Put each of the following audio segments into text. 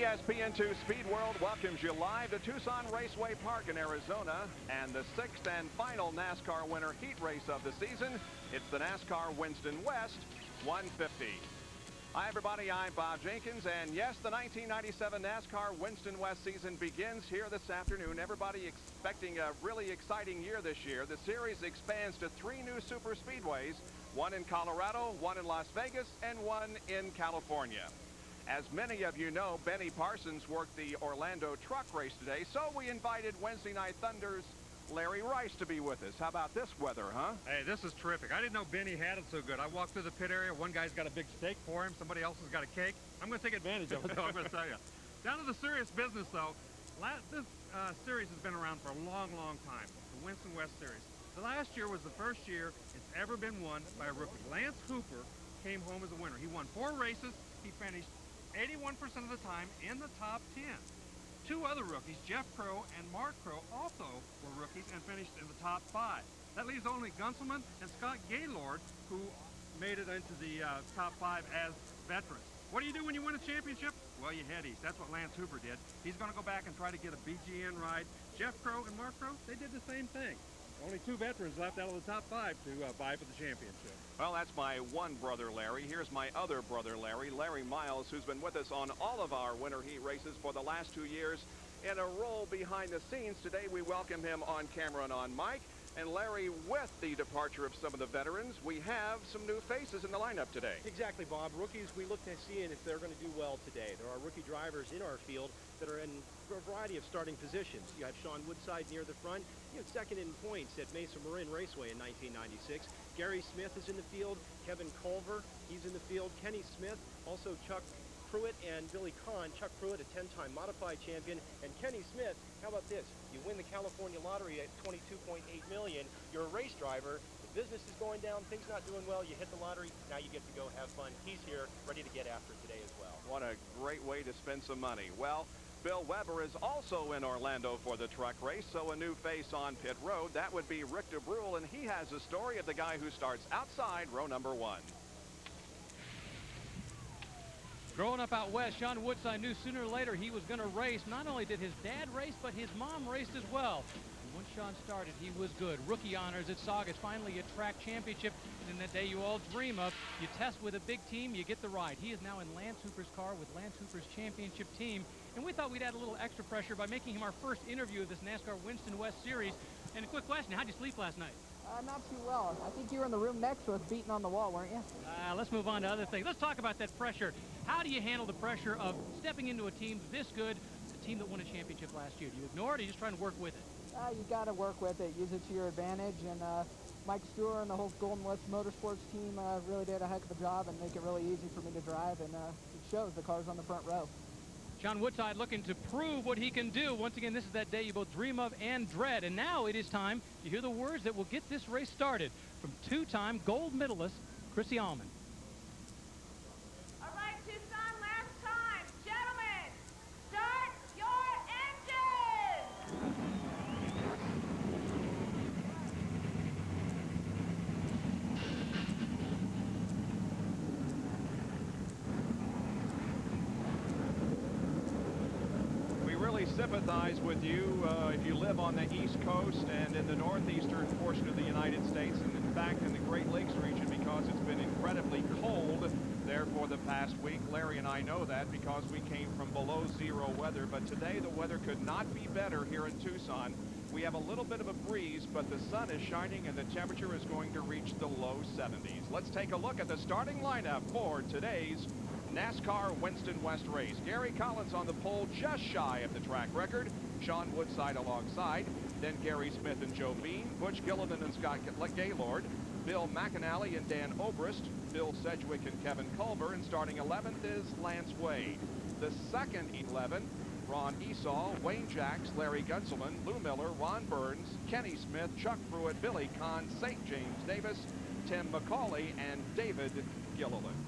ESPN2 Speed World welcomes you live to Tucson Raceway Park in Arizona and the sixth and final NASCAR winter heat race of the season. It's the NASCAR Winston West 150. Hi everybody, I'm Bob Jenkins, and yes, the 1997 NASCAR Winston West season begins here this afternoon. Everybody expecting a really exciting year this year. The series expands to 3 new super speedways, one in Colorado, one in Las Vegas, and one in California. As many of you know, Benny Parsons worked the Orlando truck race today, so we invited Wednesday Night Thunder's Larry Rice to be with us. How about this weather, huh? Hey, this is terrific. I didn't know Benny had it so good. I walked through the pit area. One guy's got a big steak for him. Somebody else has got a cake. I'm going to take advantage of it, though, I'm going to tell you. Down to the serious business, though. This series has been around for a long, long time, the Winston West Series. The last year was the first year it's ever been won by a rookie. Lance Hooper came home as a winner. He won 4 races. He finished 81% of the time in the top 10. 2 other rookies, Jeff Crow and Mark Crow, also were rookies and finished in the top 5. That leaves only Gunselman and Scott Gaylord, who made it into the top 5 as veterans. What do you do when you win a championship? Well, you head east. That's what Lance Hooper did. He's going to go back and try to get a BGN ride. Jeff Crow and Mark Crow, they did the same thing. Only 2 veterans left out of the top 5 to vie for the championship. Well, that's my one brother, Larry. Here's my other brother, Larry Miles, who's been with us on all of our winter heat races for the last 2 years in a role behind the scenes. Today, we welcome him on camera and on mic. And Larry, with the departure of some of the veterans, we have some new faces in the lineup today. Exactly, Bob. Rookies we look to see if they're going to do well today. There are rookie drivers in our field that are in a variety of starting positions. You have Sean Woodside near the front. You have second in points at Mesa Marin Raceway in 1996. Gary Smith is in the field. Kevin Culver, he's in the field. Kenny Smith, also Chuck Pruitt and Billy Kahn. Chuck Pruitt, a 10-time modified champion, and Kenny Smith. How about this? You win the California lottery at $22.8 million. You're a race driver. The business is going down. Things not doing well. You hit the lottery. Now you get to go have fun. He's here, ready to get after today as well. What a great way to spend some money. Well, Bill Weber is also in Orlando for the truck race, so a new face on pit road. That would be Rick DeBrule, and he has a story of the guy who starts outside row number 1. Growing up out west, Sean Woodside knew sooner or later he was going to race. Not only did his dad race, but his mom raced as well. And once Sean started, he was good. Rookie honors at Saugus, finally a track championship. And in the day you all dream of, you test with a big team, you get the ride. He is now in Lance Hooper's car with Lance Hooper's championship team. And we thought we'd add a little extra pressure by making him our first interview of this NASCAR Winston West Series. And a quick question, how'd you sleep last night? Not too well. I think you were in the room next to us beating on the wall, weren't you? Let's move on to other things. Let's talk about that pressure. How do you handle the pressure of stepping into a team this good, a team that won a championship last year? Do you ignore it, or are you just trying to work with it? You got to work with it, use it to your advantage, and Mike Stewart and the whole Golden West Motorsports team really did a heck of a job and make it really easy for me to drive, and it shows. The car's on the front row. Sean Woodside looking to prove what he can do. Once again, this is that day you both dream of and dread. And now it is time to hear the words that will get this race started from 2-time gold medalist Chrissy Allman. All right, Tucson, last time. Gentlemen, start your engines! Sympathize with you if you live on the East Coast and in the northeastern portion of the United States, and in fact in the Great Lakes region, because it's been incredibly cold there for the past week. Larry and I know that because we came from below zero weather, but today the weather could not be better here in Tucson. We have a little bit of a breeze, but the sun is shining and the temperature is going to reach the low 70s. Let's take a look at the starting lineup for today's NASCAR Winston West race. Gary Collins on the pole, just shy of the track record. Sean Woodside alongside. Then Gary Smith and Joe Bean, Butch Gilliland and Scott Gaylord, Bill McAnally and Dan Obrist, Bill Sedgwick and Kevin Culver, and starting 11th is Lance Wade. The second 11, Ron Esau, Wayne Jacks, Larry Gunselman, Lou Miller, Ron Burns, Kenny Smith, Chuck Pruitt, Billy Kahn, St. James Davis, Tim McCauley, and David Gilliland.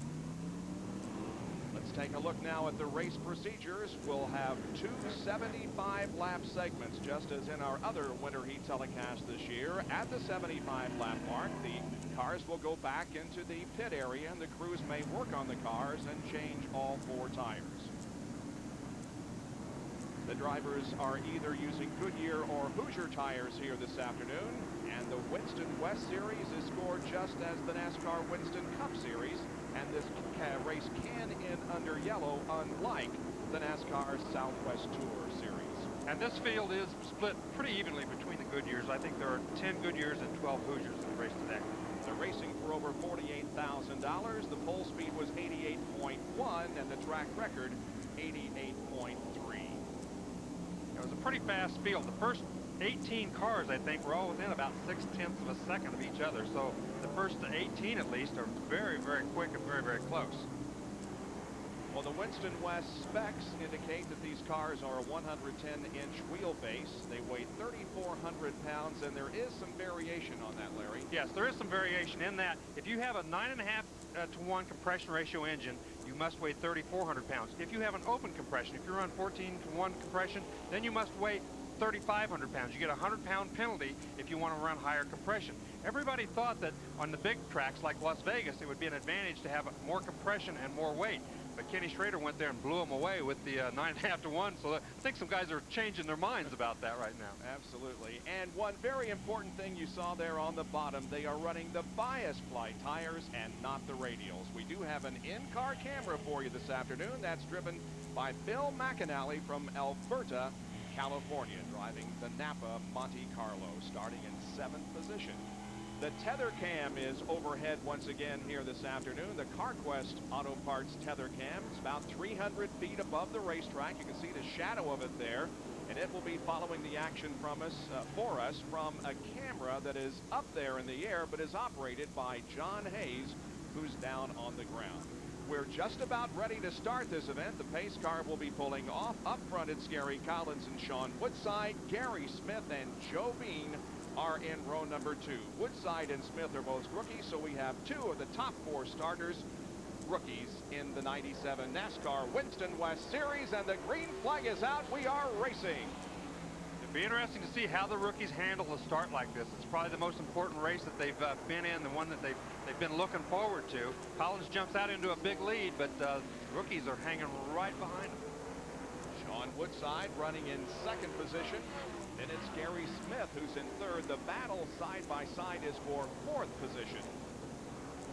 Let's take a look now at the race procedures. We'll have 2 75-lap segments, just as in our other winter heat telecast this year. At the 75-lap mark, the cars will go back into the pit area, and the crews may work on the cars and change all 4 tires. the drivers are either using Goodyear or Hoosier tires here this afternoon. And the Winston West Series is scored just as the NASCAR Winston Cup Series. And this race can end under yellow, unlike the NASCAR Southwest Tour Series. And this field is split pretty evenly between the Goodyears. I think there are 10 Goodyears and 12 Hoosiers in the race today. They're racing for over $48,000. The pole speed was 88.1 and the track record 88.3. It was a pretty fast field. The first 18 cars, I think, were all within about 0.6 of a second of each other. So the first 18 at least are very, very quick and very, very close. Well, the Winston West specs indicate that these cars are a 110-inch wheelbase. They weigh 3,400 pounds, and there is some variation on that, Larry. Yes, there is some variation in that. If you have a 9.5 to 1 compression ratio engine, you must weigh 3,400 pounds. If you have an open compression, if you run 14 to 1 compression, then you must weigh 3,500 pounds. You get a 100-pound penalty if you want to run higher compression. Everybody thought that on the big tracks like Las Vegas, it would be an advantage to have more compression and more weight. But Kenny Schrader went there and blew them away with the 9.5 to 1. So I think some guys are changing their minds about that right now. Absolutely. And one very important thing you saw there on the bottom, they are running the bias ply tires and not the radials. We do have an in-car camera for you this afternoon. That's driven by Bill McAnally from Alberta, California, driving the Napa Monte Carlo, starting in 7th position. The tether cam is overhead once again here this afternoon. The CarQuest Auto Parts tether cam is about 300 feet above the racetrack. You can see the shadow of it there, and it will be following the action from us, for us from a camera that is up there in the air, but is operated by John Hayes, who's down on the ground. We're just about ready to start this event. The pace car will be pulling off. Up front, it's Gary Collins and Sean Woodside. Gary Smith and Joe Bean are in row number 2. Woodside and Smith are both rookies, so we have 2 of the top 4 starters rookies in the 97 NASCAR Winston West Series, and the green flag is out. We are racing. It'd be interesting to see how the rookies handle a start like this. It's probably the most important race that they've been in, the one that they've been looking forward to. Collins jumps out into a big lead, but rookies are hanging right behind him. Sean Woodside running in 2nd position. Then it's Gary Smith who's in 3rd. The battle side by side is for 4th position.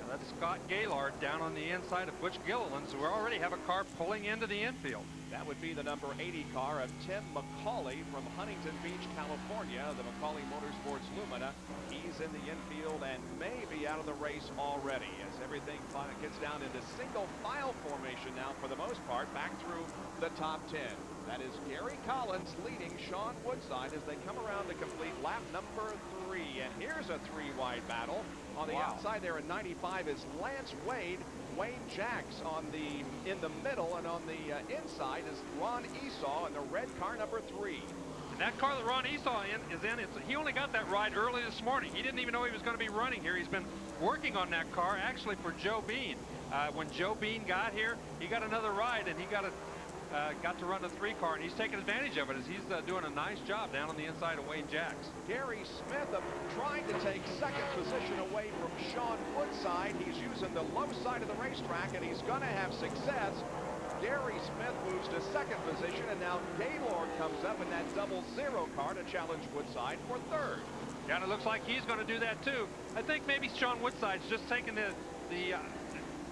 And that's Scott Gaylord down on the inside of Butch Gilliland, so we already have a car pulling into the infield. That would be the number 80 car of Tim McCauley from Huntington Beach, California, the McCauley Motorsports Lumina. He's in the infield and may be out of the race already as everything gets down into single file formation now for the most part, back through the top 10. That is Gary Collins leading Sean Woodside as they come around to complete lap number 3. And here's a 3-wide battle. On the outside there in 95 is Lance Wade. Wayne Jacks in the middle, and on the inside is Ron Esau in the red car number 3. And that car that Ron Esau is in, he only got that ride early this morning. He didn't even know he was going to be running here. He's been working on that car actually for Joe Bean. When Joe Bean got here, he got another ride, and he got to run the 3 car, and he's taking advantage of it as he's doing a nice job down on the inside of Wayne Jacks. Gary Smith trying to take 2nd position away from Sean Woodside. He's using the low side of the racetrack, and he's going to have success. Gary Smith moves to 2nd position, and now Gaylord comes up in that 00 car to challenge Woodside for 3rd. Yeah, and it looks like he's going to do that too. I think maybe Sean Woodside's just taking the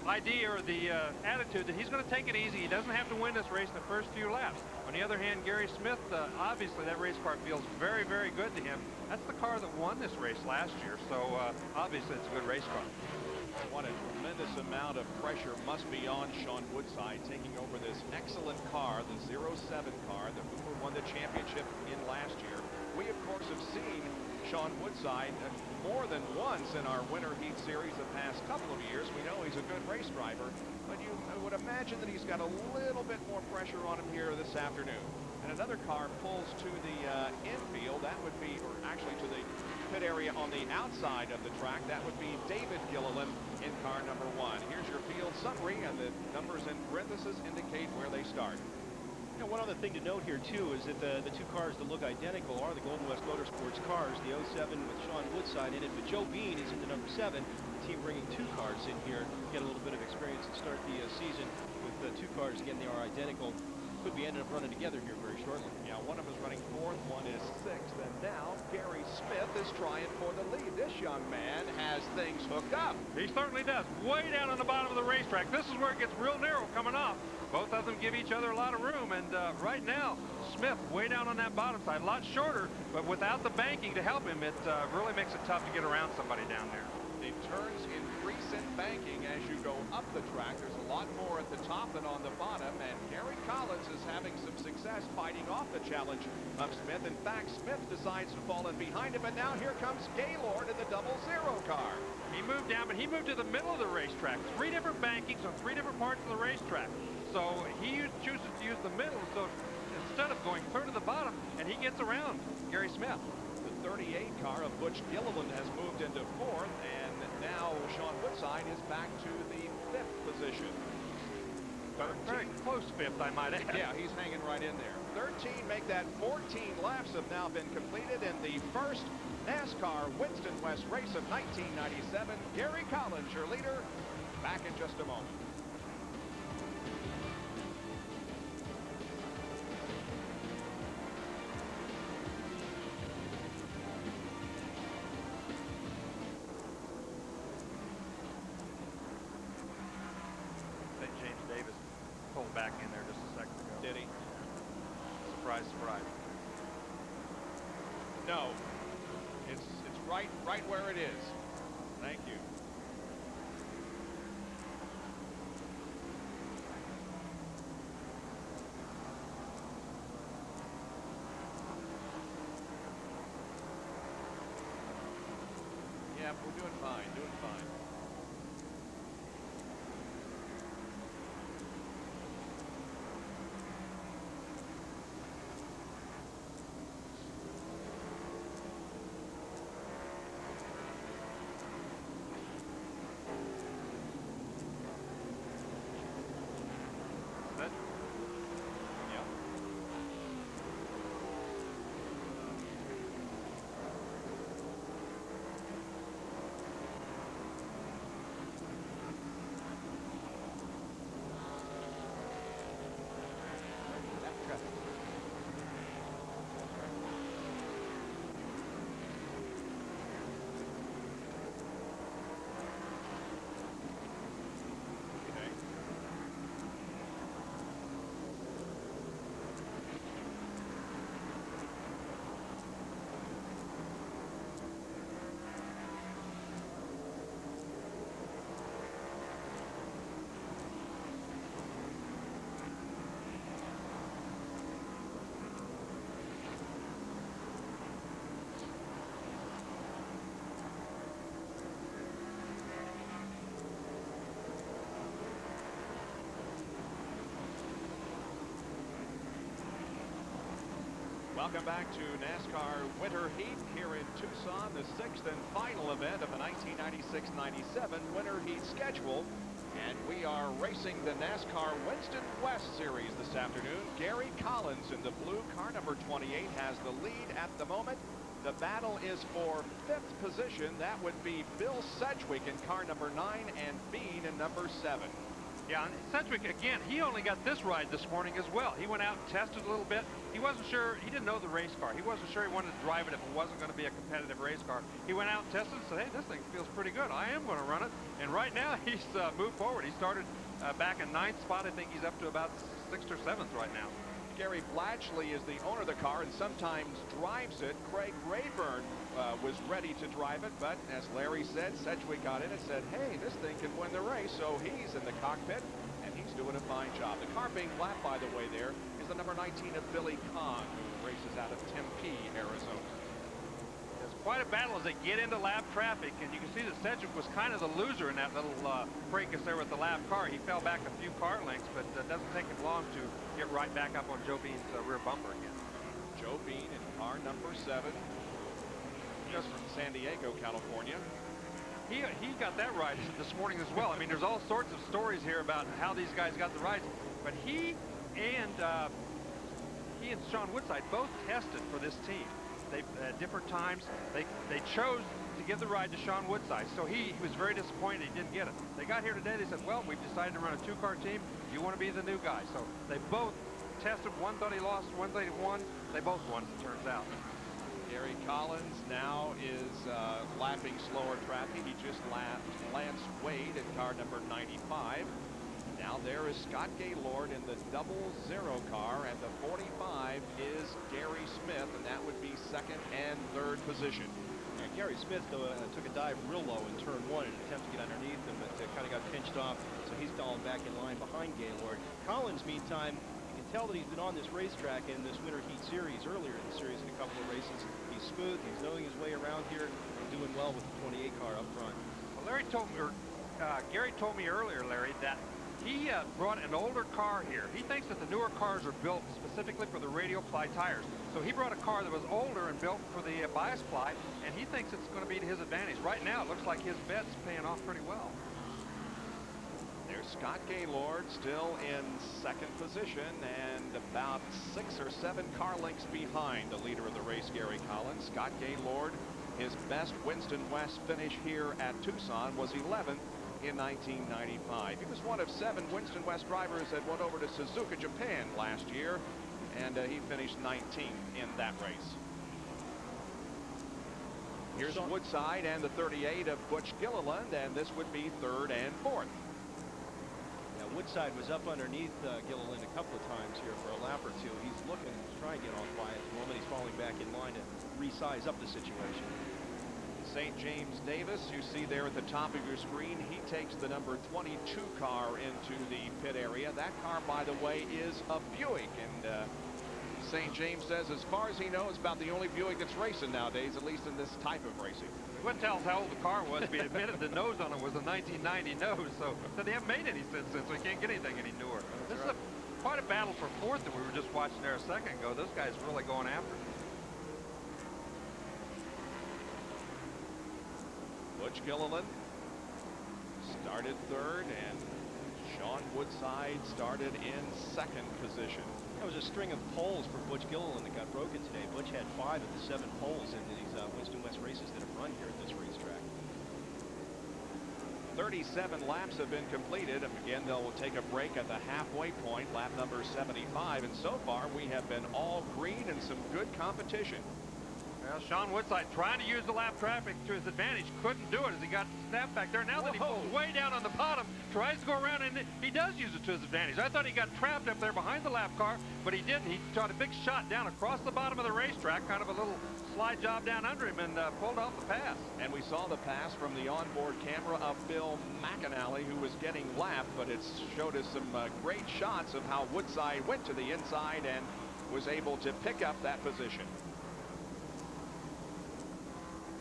idea or the attitude that he's going to take it easy. He doesn't have to win this race in the first few laps. On the other hand, Gary Smith, obviously that race car feels very, very good to him. That's the car that won this race last year, so obviously it's a good race car. What a tremendous amount of pressure must be on Sean Woodside taking over this excellent car, the 07 car, the Hoover won the championship in last year. We, of course, have seen Sean Woodside more than once in our Winter Heat Series the past couple of years. We know he's a good race driver, but you would imagine that he's got a little bit more pressure on him here this afternoon. And another car pulls to the infield. That would be, or actually to the pit area on the outside of the track. That would be David Gilliland in car number 1. Here's your field summary, and the numbers in parentheses indicate where they start. You know, one other thing to note here, too, is that the 2 cars that look identical are the Golden West Motorsports cars, the 07 with Sean Woodside in it, but Joe Bean is in the number 7. The team bringing 2 cars in here, get a little bit of experience and start the season with 2 cars. Again, they are identical. could be ending up running together here very shortly. Yeah, one of them is running fourth, one is sixth, and now Gary Smith is trying for the lead. This young man has things hooked up. He certainly does. Way down on the bottom of the racetrack. This is where it gets real narrow coming off. Both of them give each other a lot of room, and right now, Smith way down on that bottom side, a lot shorter, but without the banking to help him, it really makes it tough to get around somebody down there. The turns increase in banking as you go up the track. There's a lot more at the top than on the bottom, and Gary Collins is having some success fighting off the challenge of Smith. In fact, Smith decides to fall in behind him, and now here comes Gaylord in the 0-0 car. He moved down, but he moved to the middle of the racetrack. 3 different bankings on 3 different parts of the racetrack. So he chooses to use the middle, so instead of going clear to the bottom, and he gets around Gary Smith. The 38 car of Butch Gilliland has moved into fourth, and now Sean Woodside is back to the 5th position. Very close 5th, I might add. Yeah, he's hanging right in there. 13 make that 14 laps have now been completed in the first NASCAR Winston West race of 1997. Gary Collins, your leader, back in just a moment. Back in there just a second ago. Did he? Surprise, surprise. No, it's right where it is. Thank you. Yeah, we're doing fine, doing fine. Welcome back to NASCAR Winter Heat here in Tucson, the 6th and final event of the 1996-97 Winter Heat schedule. And we are racing the NASCAR Winston West Series this afternoon. Gary Collins in the blue car number 28 has the lead at the moment. The battle is for 5th position. That would be Bill Sedgwick in car number 9 and Bean in number 7. Yeah, and Sedgwick, again, he only got this ride this morning as well. He went out and tested a little bit. He wasn't sure, he didn't know the race car. He wasn't sure he wanted to drive it if it wasn't going to be a competitive race car. He went out and tested and said, hey, this thing feels pretty good. I am going to run it. And right now, he's moved forward. He started back in 9th spot. I think he's up to about 6th or 7th right now. Gary Blatchley is the owner of the car and sometimes drives it. Craig Rayburn was ready to drive it, but as Larry said, Sedgwick got in and said, hey, this thing can win the race. So he's in the cockpit, and he's doing a fine job. The car being black, by the way, there is the number 19 of Billy Kahn, who races out of Tempe, Arizona. It's quite a battle as they get into lap traffic, and you can see that Sedgwick was kind of the loser in that little fracas there with the lap car. He fell back a few car lengths, but it doesn't take him long to get right back up on Joe Bean's rear bumper again. Joe Bean in car number 7, just from San Diego, California. He got that ride this morning as well. I mean, there's all sorts of stories here about how these guys got the rides, but he and Sean Woodside both tested for this team. They at different times they chose to give the ride to Sean Woodside, so he was very disappointed he didn't get it. They got here today. They said, well, we've decided to run a 2-car team. You want to be the new guy. So they both contested. One thought he lost, one thought he won. They both won, as it turns out. Gary Collins now is lapping slower traffic. He just lapped Lance Wade in car number 95. Now there is Scott Gaylord in the 00 car, and the 45 is Gary Smith, and that would be second and third position. Yeah, Gary Smith, though, took a dive real low in turn one in an attempt to get underneath him, but kind of got pinched off, so he's falling back in line behind Gaylord. Collins, meantime, you can tell that he's been on this racetrack in this Winter Heat Series, earlier in the series in a couple of races. He's smooth, he's knowing his way around here, and doing well with the 28 car up front. Well, Gary told me earlier, Larry, that he brought an older car here. He thinks that the newer cars are built specifically for the radial ply tires. So he brought a car that was older and built for the bias ply, and he thinks it's going to be to his advantage. Right now, it looks like his bet's paying off pretty well. There's Scott Gaylord still in second position and about 6 or 7 car lengths behind the leader of the race, Gary Collins. Scott Gaylord, his best Winston West finish here at Tucson was 11th in 1995. He was one of 7 Winston West drivers that went over to Suzuka, Japan last year, and he finished 19th in that race. Here's Woodside and the 38 of Butch Gilliland, and this would be third and fourth. Now, Woodside was up underneath Gilliland a couple of times here for a lap or two. He's looking to try and get on by at the moment. He's falling back in line to resize up the situation. St. James Davis, you see there at the top of your screen, he takes the number 22 car into the pit area. That car, by the way, is a Buick, and St. James says as far as he knows, about the only Buick that's racing nowadays, at least in this type of racing. We couldn't tell us how old the car was. He admitted the nose on it was a 1990 nose, so they haven't made any since then, so he can't get anything any newer. This is quite a battle for fourth that we were just watching there a second ago. This guy's really going after it. Butch Gilliland started third, and Sean Woodside started in second position. That was a string of poles for Butch Gilliland that got broken today. Butch had 5 of the 7 poles in these Winston West races that have run here at this racetrack. 37 laps have been completed, and again they'll take a break at the halfway point, lap number 75, and so far we have been all green and some good competition. Well, Sean Woodside trying to use the lap traffic to his advantage, couldn't do it as he got snapped back there. Now that he pulls way down on the bottom, tries to go around, and he does use it to his advantage. I thought he got trapped up there behind the lap car, but he didn't. He shot a big shot down across the bottom of the racetrack, kind of a little slide job down under him, and pulled off the pass. And we saw the pass from the onboard camera of Bill McAnally, who was getting lapped, but it showed us some great shots of how Woodside went to the inside and was able to pick up that position.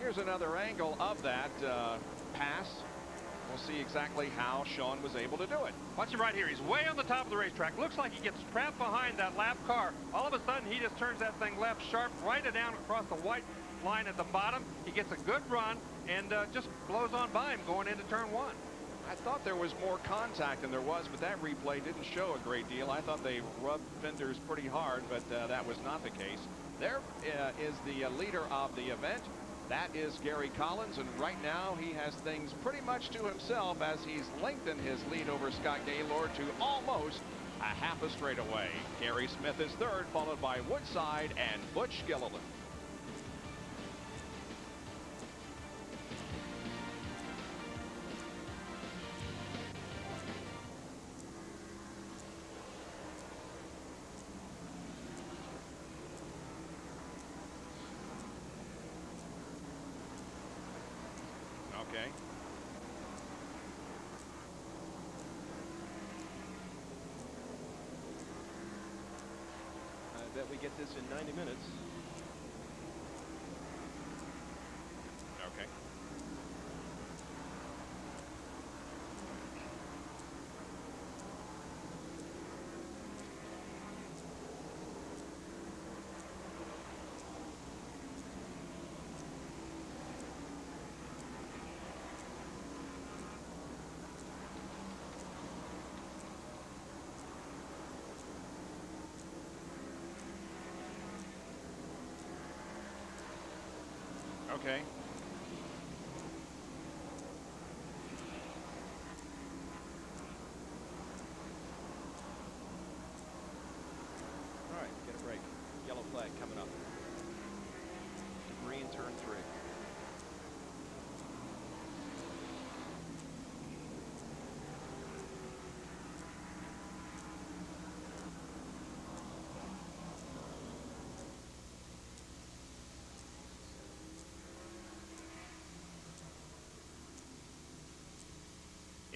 Here's another angle of that pass. We'll see exactly how Sean was able to do it. Watch him right here. He's way on the top of the racetrack. Looks like he gets trapped behind that lap car. All of a sudden, he just turns that thing left sharp, right it down across the white line at the bottom. He gets a good run and just blows on by him going into turn 1. I thought there was more contact than there was, but that replay didn't show a great deal. I thought they rubbed fenders pretty hard, but that was not the case. There is the leader of the event. That is Gary Collins, and right now he has things pretty much to himself as he's lengthened his lead over Scott Gaylord to almost a half a straightaway. Gary Smith is third, followed by Woodside and Butch Gilliland. Okay. I bet we get this in 90 minutes. Okay. Okay.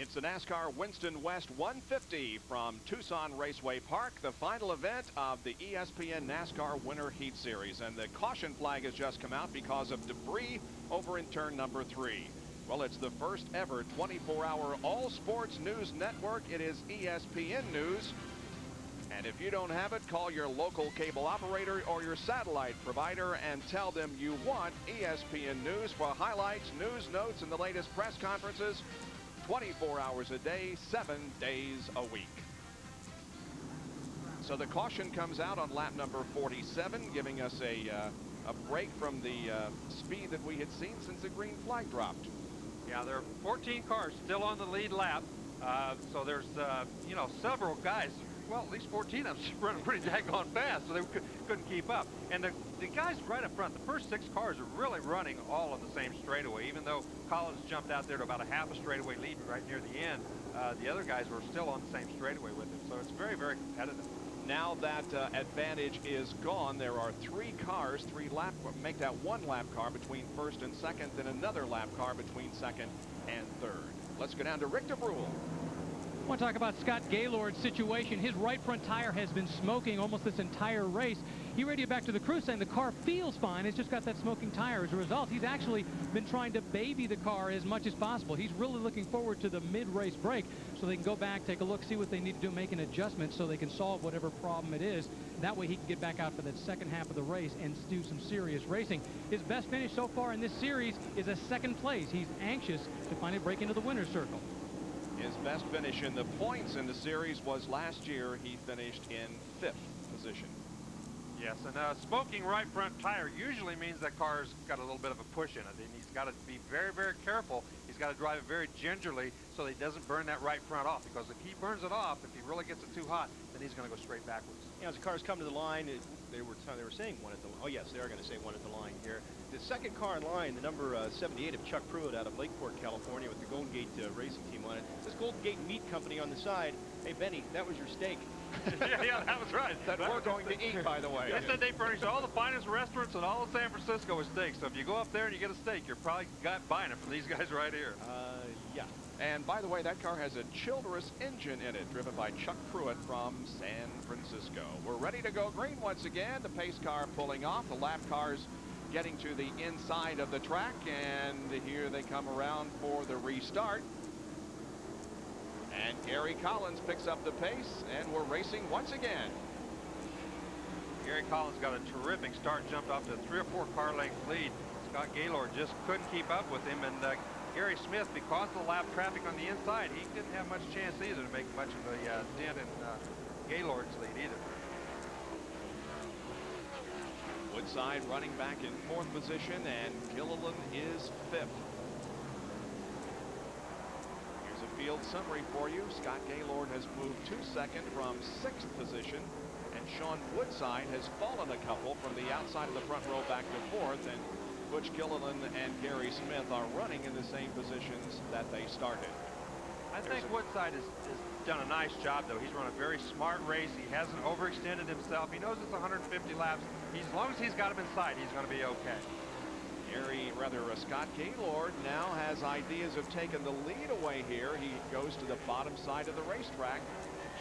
It's the NASCAR Winston West 150 from Tucson Raceway Park, the final event of the ESPN NASCAR Winter Heat Series. And the caution flag has just come out because of debris over in turn number 3. Well, it's the first ever 24-hour all sports news network. It is ESPN News. And if you don't have it, call your local cable operator or your satellite provider and tell them you want ESPN News for highlights, news notes, and the latest press conferences 24 hours a day, 7 days a week. So the caution comes out on lap number 47, giving us a break from the speed that we had seen since the green flag dropped. Yeah, there are 14 cars still on the lead lap. So there's, you know, several guys. Well, at least 14 of them running pretty daggone fast, so they couldn't keep up. And the guys right up front, the first 6 cars are really running all on the same straightaway, even though Collins jumped out there to about a half a straightaway lead right near the end. The other guys were still on the same straightaway with him, so it's very, very competitive. Now that advantage is gone, there are 3 cars, make that 1 lap car between first and second, then another lap car between second and third. Let's go down to Rick DeBrule. I want to talk about Scott Gaylord's situation. His right front tire has been smoking almost this entire race. He radioed back to the crew saying the car feels fine. It's just got that smoking tire. As a result, he's actually been trying to baby the car as much as possible. He's really looking forward to the mid-race break so they can go back, take a look, see what they need to do, make an adjustment so they can solve whatever problem it is. That way he can get back out for that second half of the race and do some serious racing. His best finish so far in this series is a second place. He's anxious to finally break into the winner's circle. His best finish in the points in the series was last year. He finished in 5th position. Yes, and smoking right front tire usually means that car's got a little bit of a push in it, and he's got to be very, very careful. He's got to drive it very gingerly so that he doesn't burn that right front off, because if he burns it off, if he really gets it too hot, then he's going to go straight backwards. You know, as the cars come to the line, they were saying 1 at the line. Oh, yes, they are going to say 1 at the line here. The second car in line, the number 78 of Chuck Pruitt out of Lakeport, California, with the Golden Gate Racing Team on it. This Golden Gate Meat Company on the side. Hey, Benny, that was your steak. yeah, that was right. That we're going to eat, by the way. They said they furnish all the finest restaurants in all of San Francisco with steaks. So if you go up there and you get a steak, you're probably buying it from these guys right here. Yeah. And by the way, that car has a Childress engine in it, driven by Chuck Pruitt from San Francisco. We're ready to go green once again. The pace car pulling off. The lap cars getting to the inside of the track, and here they come around for the restart. And Gary Collins picks up the pace, and we're racing once again. Gary Collins got a terrific start, jumped off to a 3 or 4 car length lead. Scott Gaylord just couldn't keep up with him, and Gary Smith, because of the lap traffic on the inside, he didn't have much chance either to make much of a dent in Gaylord's lead either. Woodside running back in 4th position, and Gilliland is 5th. Here's a field summary for you. Scott Gaylord has moved to 2nd from 6th position, and Sean Woodside has fallen a couple from the outside of the front row back to 4th, and Butch Gilliland and Gary Smith are running in the same positions that they started. I think Woodside has done a nice job, though. He's run a very smart race. He hasn't overextended himself. He knows it's 150 laps. As long as he's got him in sight, he's going to be okay. Scott Gaylord now has ideas of taking the lead away here. He goes to the bottom side of the racetrack.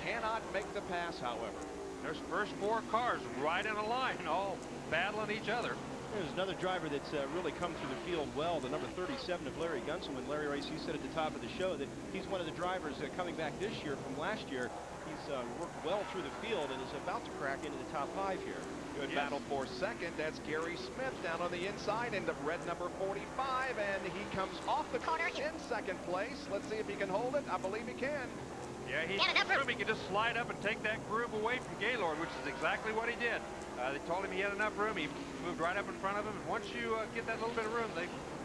Cannot make the pass, however. There's first 4 cars right in a line, all battling each other. There's another driver that's really come through the field well, the number 37 of Larry Gunselman. Larry Race, you said at the top of the show that he's one of the drivers coming back this year from last year. He's worked well through the field and is about to crack into the top 5 here. Good battle for second. That's Gary Smith down on the inside in the red number 45, and he comes off the corner in 2nd place. Let's see if he can hold it. I believe he can. Yeah, he's room. He can just slide up and take that groove away from Gaylord, which is exactly what he did. They told him he had enough room. He moved right up in front of him, and once you get that little bit of room,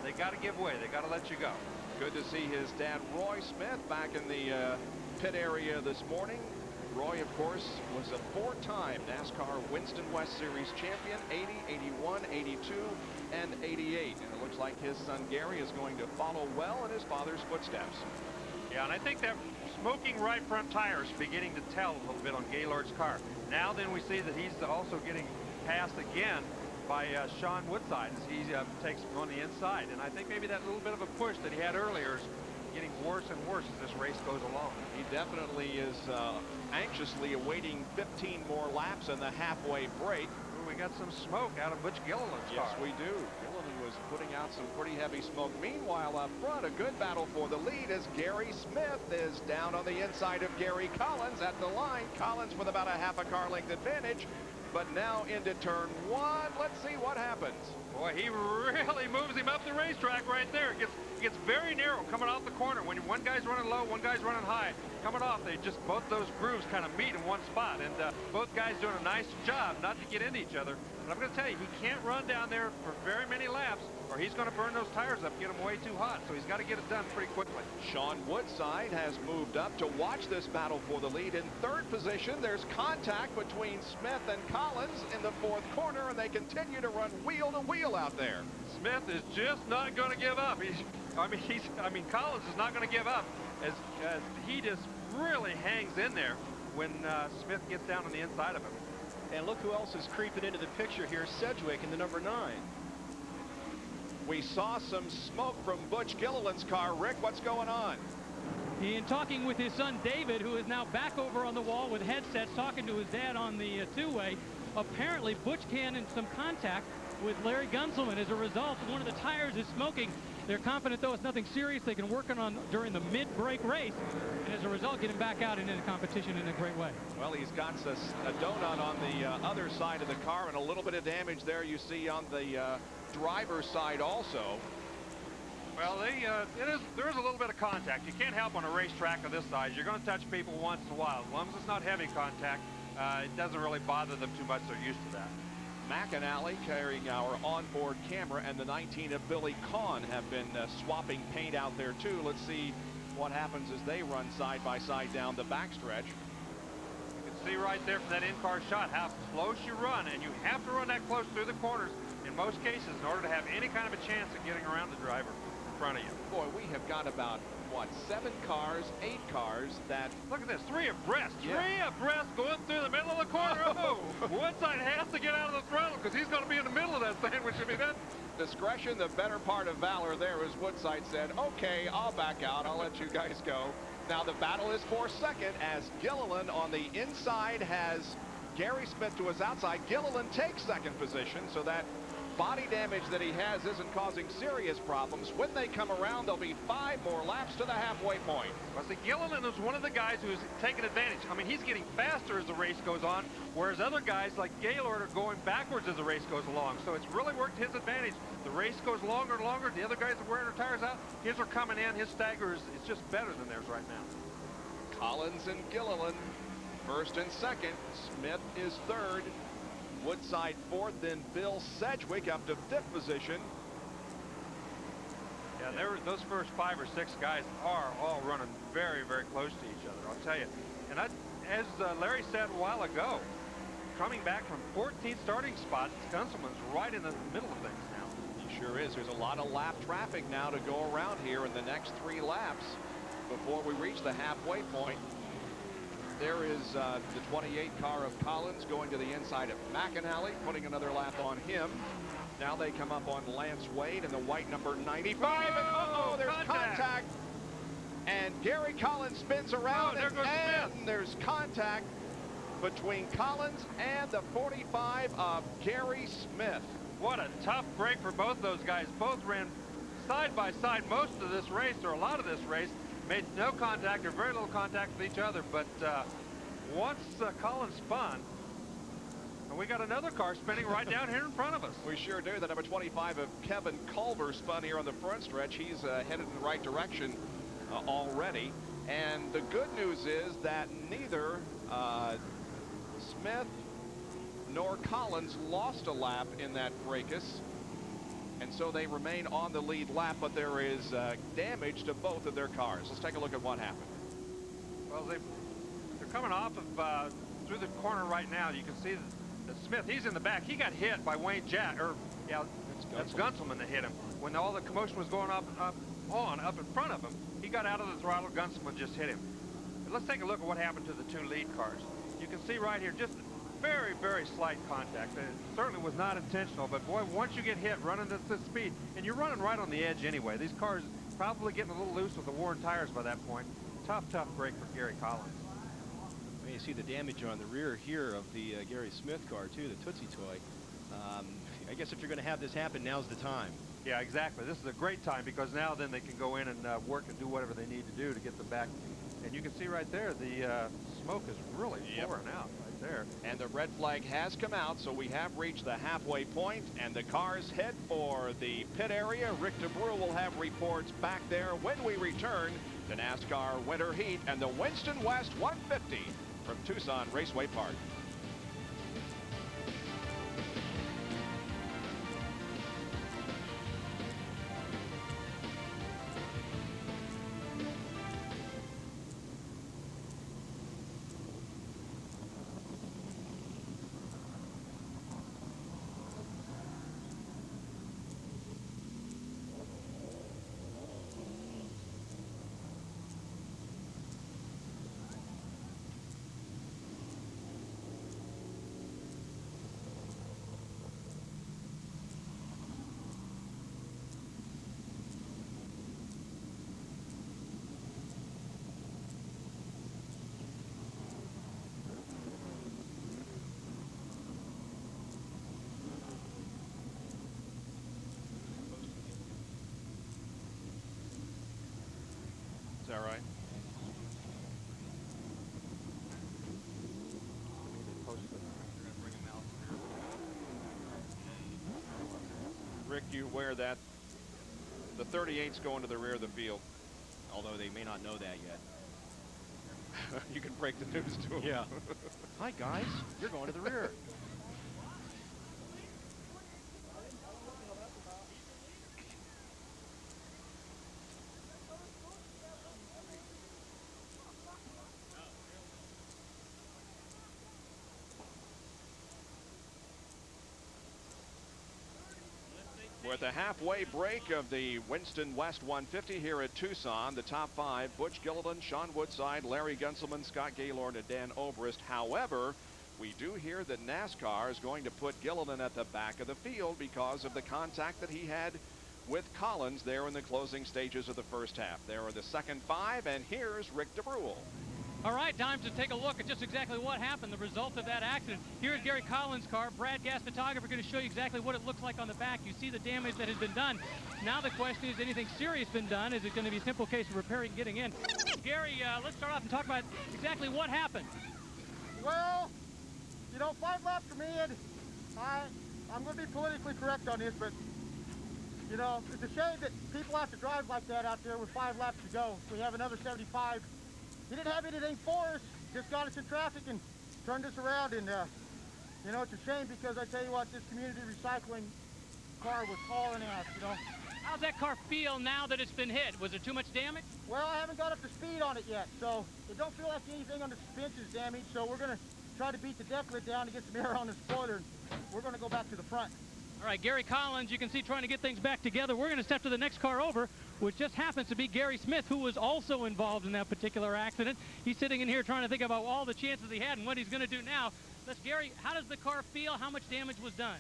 they got to give way. They got to let you go. Good to see his dad, Roy Smith, back in the pit area this morning. Roy, of course, was a 4-time NASCAR Winston West Series champion, 80, 81, 82, and 88. And it looks like his son Gary is going to follow well in his father's footsteps. Yeah, and I think that smoking right front tire is beginning to tell a little bit on Gaylord's car. Now then we see that he's also getting passed again by Sean Woodside as he takes him on the inside. And I think maybe that little bit of a push that he had earlier is getting worse and worse as this race goes along. He definitely is anxiously awaiting 15 more laps in the halfway break. Ooh, we got some smoke out of Butch Gilliland's car. Yes, we do. Gilliland was putting out some pretty heavy smoke. Meanwhile, up front, a good battle for the lead as Gary Smith is down on the inside of Gary Collins at the line. Collins with about a half a car length advantage, but now into turn one. Let's see what happens. Boy, he really moves him up the racetrack right there. It gets very narrow coming off the corner. When one guy's running low, one guy's running high. Coming off, they just, both those grooves kind of meet in one spot. And both guys doing a nice job not to get into each other. But I'm going to tell you, he can't run down there for very many laps or he's going to burn those tires up, get them way too hot. So he's got to get it done pretty quickly. Sean Woodside has moved up to watch this battle for the lead. In third position, there's contact between Smith and Collins in the fourth corner, and they continue to run wheel to wheel out there. Smith is just not going to give up. Collins is not going to give up as he just really hangs in there when Smith gets down on the inside of him. And look who else is creeping into the picture here, Sedgwick in the number 9. We saw some smoke from Butch Gilliland's car. Rick, what's going on? In talking with his son David, who is now back over on the wall with headsets, talking to his dad on the two-way, apparently Butch can in some contact with Larry Gunselman. As a result, one of the tires is smoking. They're confident, though, it's nothing serious. They can work on during the mid-break race, and as a result, get him back out into the competition in a great way. Well, he's got a donut on the other side of the car, and a little bit of damage there you see on the driver's side also. Well, there is a little bit of contact. You can't help on a racetrack of this size. You're going to touch people once in a while. As long as it's not heavy contact, it doesn't really bother them too much. They're used to that. McAnally carrying our onboard camera, and the 19 of Billy Kahn have been swapping paint out there too. Let's see what happens as they run side by side down the backstretch. You can see right there from that in-car shot how close you run, and you have to run that close through the corners in most cases in order to have any kind of a chance of getting around the driver in front of you. Boy, we have got about, what, 7 cars, 8 cars that... Look at this, 3 abreast. Yeah. 3 abreast going through the middle of the corner. Oh, Woodside has to get out of the throttle because he's going to be in the middle of that sandwich. I mean, that... Discretion, the better part of valor there, as Woodside said, okay, I'll back out. I'll let you guys go. Now the battle is for second as Gilliland on the inside has Gary Smith to his outside. Gilliland takes second position, so that body damage that he has isn't causing serious problems. When they come around, there'll be 5 more laps to the halfway point. Well, see, Gilliland is one of the guys who's taking advantage. I mean, he's getting faster as the race goes on, whereas other guys like Gaylord are going backwards as the race goes along. So it's really worked his advantage. The race goes longer and longer. The other guys are wearing their tires out. His are coming in. His stagger is just better than theirs right now. Collins and Gilliland first and second. Smith is third. Woodside fourth, then Bill Sedgwick up to 5th position. Yeah, those first 5 or 6 guys are all running very, very close to each other, I'll tell you. And as Larry said a while ago, coming back from 14th starting spot, Gunselman's right in the middle of things now. He sure is. There's a lot of lap traffic now to go around here in the next 3 laps before we reach the halfway point. There is the 28 car of Collins going to the inside of McAnally, putting another lap on him. Now they come up on Lance Wade in the white number 95. And there's contact. And Gary Collins spins around, there goes Smith. And there's contact between Collins and the 45 of Gary Smith. What a tough break for both those guys. Both ran side by side most of this race, or a lot of this race. Made no contact or very little contact with each other, but once Collins spun, and we got another car spinning right down here in front of us. We sure do. The number 25 of Kevin Culver spun here on the front stretch. He's headed in the right direction already. And the good news is that neither Smith nor Collins lost a lap in that fracas. And so they remain on the lead lap, but there is damage to both of their cars. Let's take a look at what happened. Well, they're coming off of through the corner right now. You can see that Smith, he's in the back. He got hit by Wayne Jack, or yeah, that's Gunselman that hit him. When all the commotion was going up in front of him, he got out of the throttle. Gunselman just hit him. But let's take a look at what happened to the 2 lead cars. You can see right here, just very, very slight contact. It certainly was not intentional, but boy, once you get hit running at this speed, and you're running right on the edge anyway, these cars, Probably getting a little loose with the worn tires by that point. Tough break for Gary Collins. Well, you see the damage on the rear here of the Gary Smith car, too, the Tootsie Toy. I guess if you're going to have this happen, now's the time. Yeah, exactly. This is a great time because now then they can go in and work and do whatever they need to do to get them back. And you can see right there the smoke is really pouring out right there. And the red flag has come out, so we have reached the halfway point, and the cars head for the pit area. Rick DeBrew will have reports back there when we return to NASCAR Winter Heat and the Winston West 150 from Tucson Raceway Park. Is that right? Rick, you aware that the 38's going to the rear of the field? Although they may not know that yet. You can break the news to them. Yeah. Hi, guys. You're going to the rear. We're at the halfway break of the Winston West 150 here at Tucson. The top five: Butch Gilliland, Sean Woodside, Larry Gunselman, Scott Gaylord, and Dan Obrist. However, we do hear that NASCAR is going to put Gilliland at the back of the field because of the contact that he had with Collins there in the closing stages of the first half. There are the second five, and here's Rick DeBrew. All right, time to take a look at just exactly what happened, the result of that accident. Here's Gary Collins' car. Brad Gass, photographer, going to show you exactly what it looks like on the back. You see the damage that has been done. Now the question is, anything serious been done? Is it going to be a simple case of repairing and getting in? Gary, let's start off and talk about exactly what happened. Well, you know, 5 laps for me, and I'm going to be politically correct on this, but, you know, it's a shame that people have to drive like that out there with 5 laps to go. We have another 75. He didn't have anything for us, just got us in traffic and turned us around, and, you know, it's a shame because I tell you what, this community recycling car was hauling ass, you know. How's that car feel now that it's been hit? Was there too much damage? Well, I haven't got up to speed on it yet, so it don't feel like anything on the suspension is damaged, so we're going to try to beat the deck lid down to get some air on the spoiler. We're going to go back to the front. All right, Gary Collins, you can see trying to get things back together. We're going to step to the next car over, which just happens to be Gary Smith, who was also involved in that particular accident. He's sitting in here trying to think about all the chances he had and what he's going to do now. Gary, how does the car feel? How much damage was done?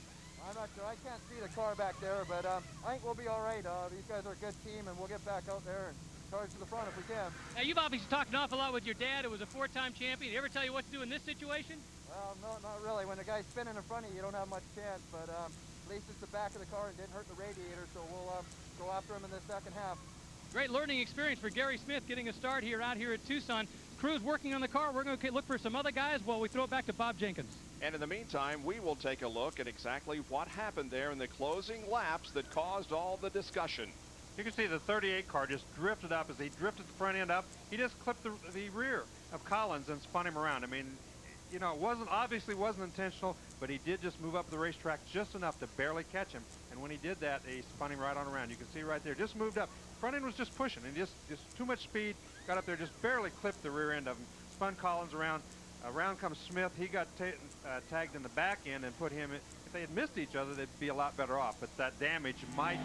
I'm not sure. I can't see the car back there, but I think we'll be all right. These guys are a good team, and we'll get back out there and charge to the front if we can. Now, you've obviously talked an awful lot with your dad, who was a 4-time champion. Did he ever tell you what to do in this situation? Well, no, not really. When the guy's spinning in front of you, you don't have much chance, but at least it's the back of the car and didn't hurt the radiator, so we'll go after him in the second half. Great learning experience for Gary Smith getting a start out here at Tucson. Crew's working on the car. We're going to look for some other guys while we throw it back to Bob Jenkins. And in the meantime, we will take a look at exactly what happened there in the closing laps that caused all the discussion. You can see the 38 car just drifted up. As he drifted the front end up, he just clipped the rear of Collins and spun him around. I mean, you know, it obviously wasn't intentional, but he did just move up the racetrack just enough to barely catch him. And when he did that, he spun him right on around. You can see right there, just moved up. Front end was just pushing, and just too much speed. Got up there, just barely clipped the rear end of him. Spun Collins around. Around comes Smith. He got tagged in the back end and put him in. If they had missed each other, they'd be a lot better off. But that damage might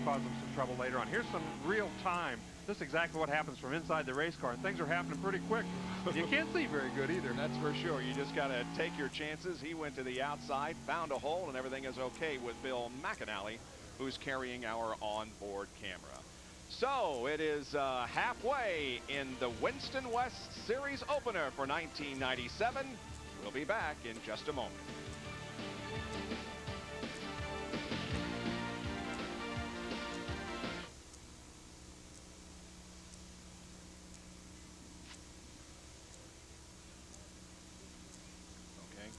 cause them some trouble later on. Here's some real time. This is exactly what happens from inside the race car, and things are happening pretty quick. You can't see very good either. That's for sure. You just got to take your chances. He went to the outside, found a hole, and everything is okay with Bill McAnally, who's carrying our onboard camera. So it is halfway in the Winston West Series opener for 1997. We'll be back in just a moment. Okay.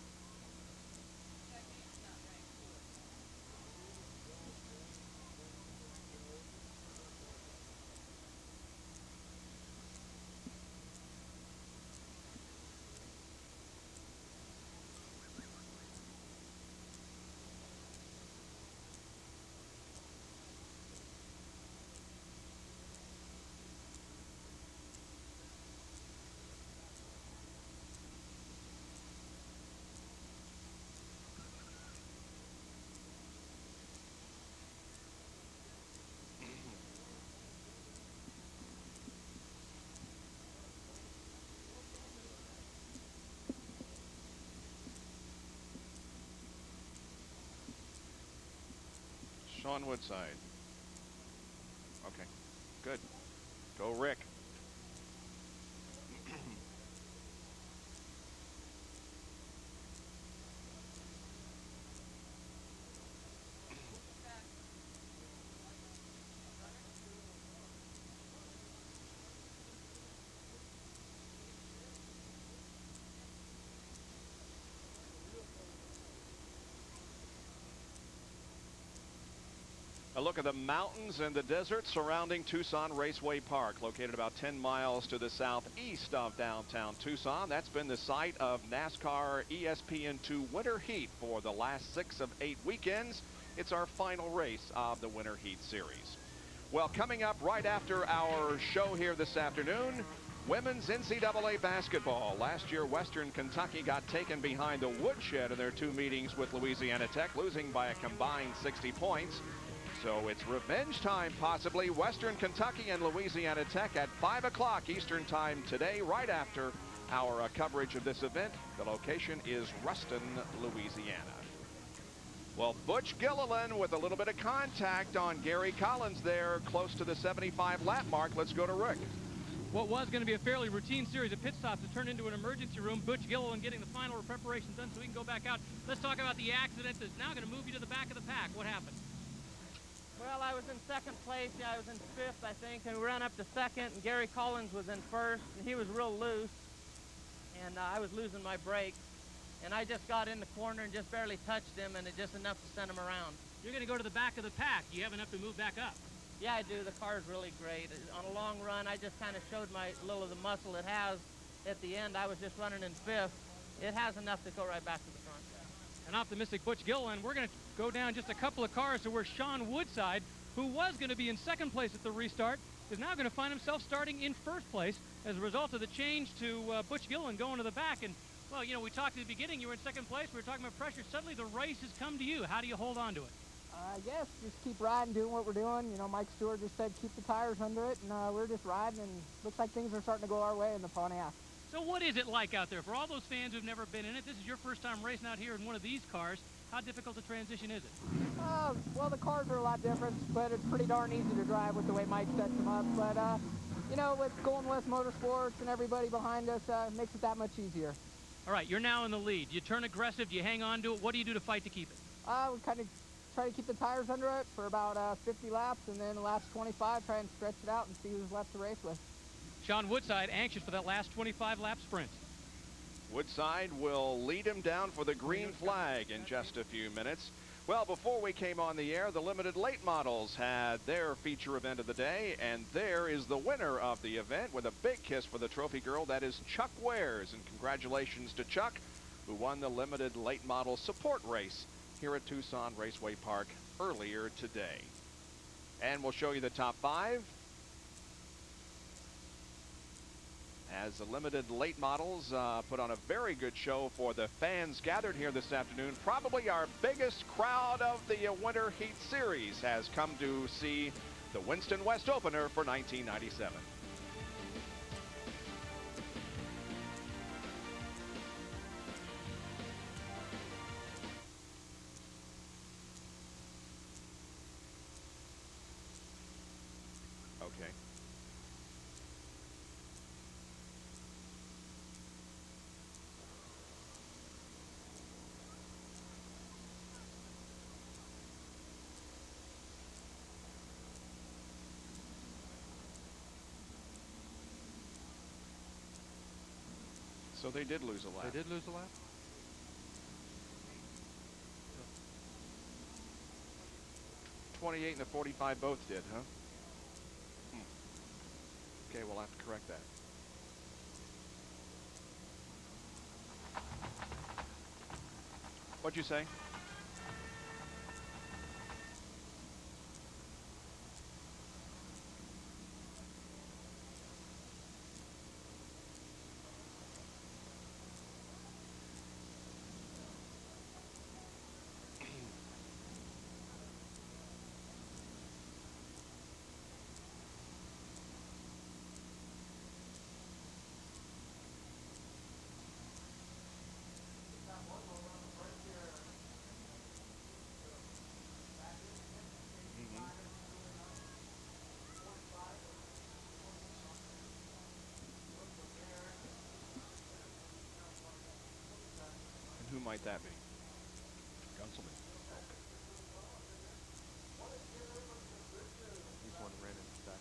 Sean Woodside. Okay, good. Go, Rick. A look at the mountains and the desert surrounding Tucson Raceway Park, located about 10 miles to the southeast of downtown Tucson. That's been the site of NASCAR ESPN2 Winter Heat for the last 6 of 8 weekends. It's our final race of the Winter Heat Series. Well, coming up right after our show here this afternoon, women's NCAA basketball. Last year, Western Kentucky got taken behind the woodshed in their 2 meetings with Louisiana Tech, losing by a combined 60 points. So it's revenge time, possibly. Western Kentucky and Louisiana Tech at 5 o'clock Eastern time today, right after our coverage of this event. The location is Ruston, Louisiana. Well, Butch Gilliland with a little bit of contact on Gary Collins there, close to the 75 lap mark. Let's go to Rick. What was going to be a fairly routine series of pit stops has turned into an emergency room. Butch Gilliland getting the final preparations done so he can go back out. Let's talk about the accident that's now going to move you to the back of the pack. What happened? Well, I was in second place. Yeah, I was in fifth, I think, and we ran up to second, and Gary Collins was in first, and he was real loose, and I was losing my brakes, and I just got in the corner and just barely touched him, and it just enough to send him around. You're going to go to the back of the pack. You have enough to move back up. Yeah, I do. The car's really great. On a long run, I just kind of showed my little of the muscle it has. At the end, I was just running in fifth. It has enough to go right back to the front. An optimistic Butch Gilliland. We're going to go down just a couple of cars to where Sean Woodside, who was going to be in second place at the restart, is now going to find himself starting in first place as a result of the change to Butch Gilliland going to the back. And, well, you know, we talked at the beginning, you were in second place, we were talking about pressure. Suddenly the race has come to you. How do you hold on to it? I guess just keep riding, doing what we're doing. You know, Mike Stewart just said keep the tires under it, and we're just riding, and looks like things are starting to go our way in the Pontiac. So what is it like out there? For all those fans who've never been in it, this is your first time racing out here in one of these cars. How difficult a transition is it? Well, the cars are a lot different, but it's pretty darn easy to drive with the way Mike sets them up. But, you know, with Golden West Motorsports and everybody behind us, it makes it that much easier. All right, you're now in the lead. You turn aggressive, do you hang on to it? What do you do to fight to keep it? We kind of try to keep the tires under it for about 50 laps, and then the last 25, try and stretch it out and see who's left to race with. Sean Woodside anxious for that last 25-lap sprint. Woodside will lead him down for the green flag in just a few minutes. Well, before we came on the air, the limited late models had their feature event of the day, and there is the winner of the event with a big kiss for the trophy girl. That is Chuck Wares, and congratulations to Chuck, who won the limited late model support race here at Tucson Raceway Park earlier today. And we'll show you the top 5. As the limited late models put on a very good show for the fans gathered here this afternoon. Probably our biggest crowd of the Winter Heat Series has come to see the Winston West opener for 1997. So they did lose a lap. They did lose a lap? 28 and the 45 both did, huh? Okay, we'll have to correct that. What'd you say? Who might that be? Gunselman. He's one that ran into that.